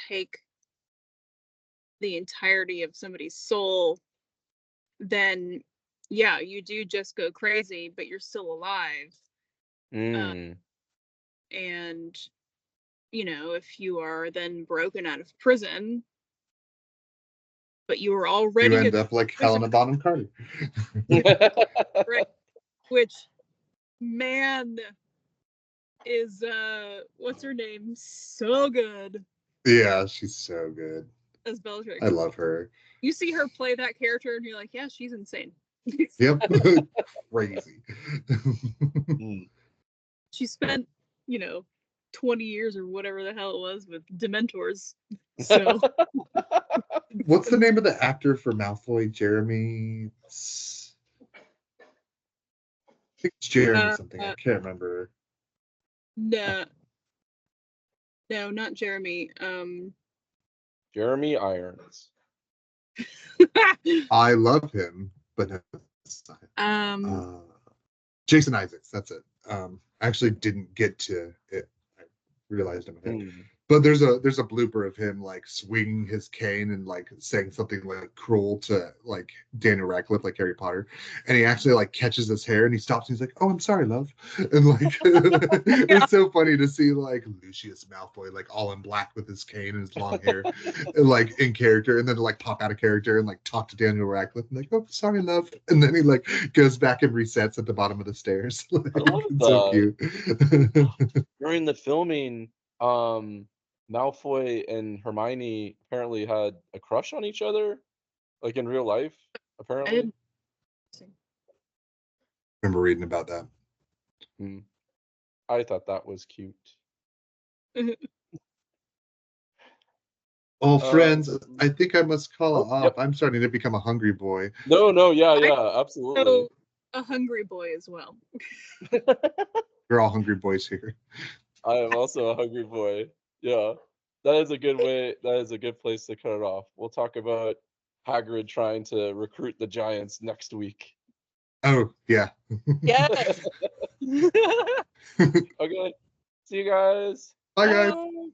Speaker 3: take the entirety of somebody's soul, then yeah, you do just go crazy, but you're still alive. Uh,
Speaker 1: Mm.
Speaker 3: and if you are then broken out of prison, but you were
Speaker 2: You
Speaker 3: already a
Speaker 2: end up like
Speaker 3: prisoner,
Speaker 2: Helena Bonham Carter.
Speaker 3: right? Which, man, is what's her name? So good
Speaker 2: Yeah, she's so good.
Speaker 3: as Bellatrix.
Speaker 2: I love her.
Speaker 3: You see her play that character, and you're like, yeah, she's insane.
Speaker 2: Yep. Crazy.
Speaker 1: Mm.
Speaker 3: She spent, 20 years or whatever the hell it was with Dementors. So
Speaker 2: What's the name of the actor for Malfoy? Jeremy. I think it's Jeremy something. I can't remember.
Speaker 3: no, no, not Jeremy.
Speaker 1: Jeremy Irons.
Speaker 2: I love him, but no, it's not him.
Speaker 3: um,
Speaker 2: Jason Isaacs. That's it. I actually didn't get to it. I realized I'm ahead.
Speaker 1: Mm.
Speaker 2: But there's a blooper of him like swinging his cane and like saying something like cruel to like Daniel Radcliffe, like Harry Potter, and he actually like catches his hair and he stops and he's like, "Oh, I'm sorry, love," and like it's so funny to see like Lucius Malfoy like all in black with his cane and his long hair, and, like in character, and then to like pop out of character and like talk to Daniel Radcliffe and like, "Oh, sorry, love," and then he like goes back and resets at the bottom of the stairs. Like,
Speaker 1: I love
Speaker 2: it's so cute.
Speaker 1: During the filming, Malfoy and Hermione apparently had a crush on each other, like in real life,
Speaker 3: I
Speaker 1: apparently.
Speaker 3: didn't.
Speaker 2: Remember reading about that.
Speaker 1: Hmm. I thought that was cute.
Speaker 2: Oh,
Speaker 1: Um,
Speaker 2: friends, I think I must call
Speaker 1: oh,
Speaker 2: off.
Speaker 1: yep.
Speaker 2: I'm starting to become a hungry boy.
Speaker 1: No, yeah,
Speaker 3: I
Speaker 1: absolutely.
Speaker 3: know a hungry boy as well.
Speaker 2: We're all hungry boys here.
Speaker 1: I am also a hungry boy. Yeah. That is a good way. That is a good place to cut it off. We'll talk about Hagrid trying to recruit the Giants next week.
Speaker 2: Oh, yeah.
Speaker 3: Yes.
Speaker 1: Okay. See you guys.
Speaker 2: Bye, guys.
Speaker 3: Bye.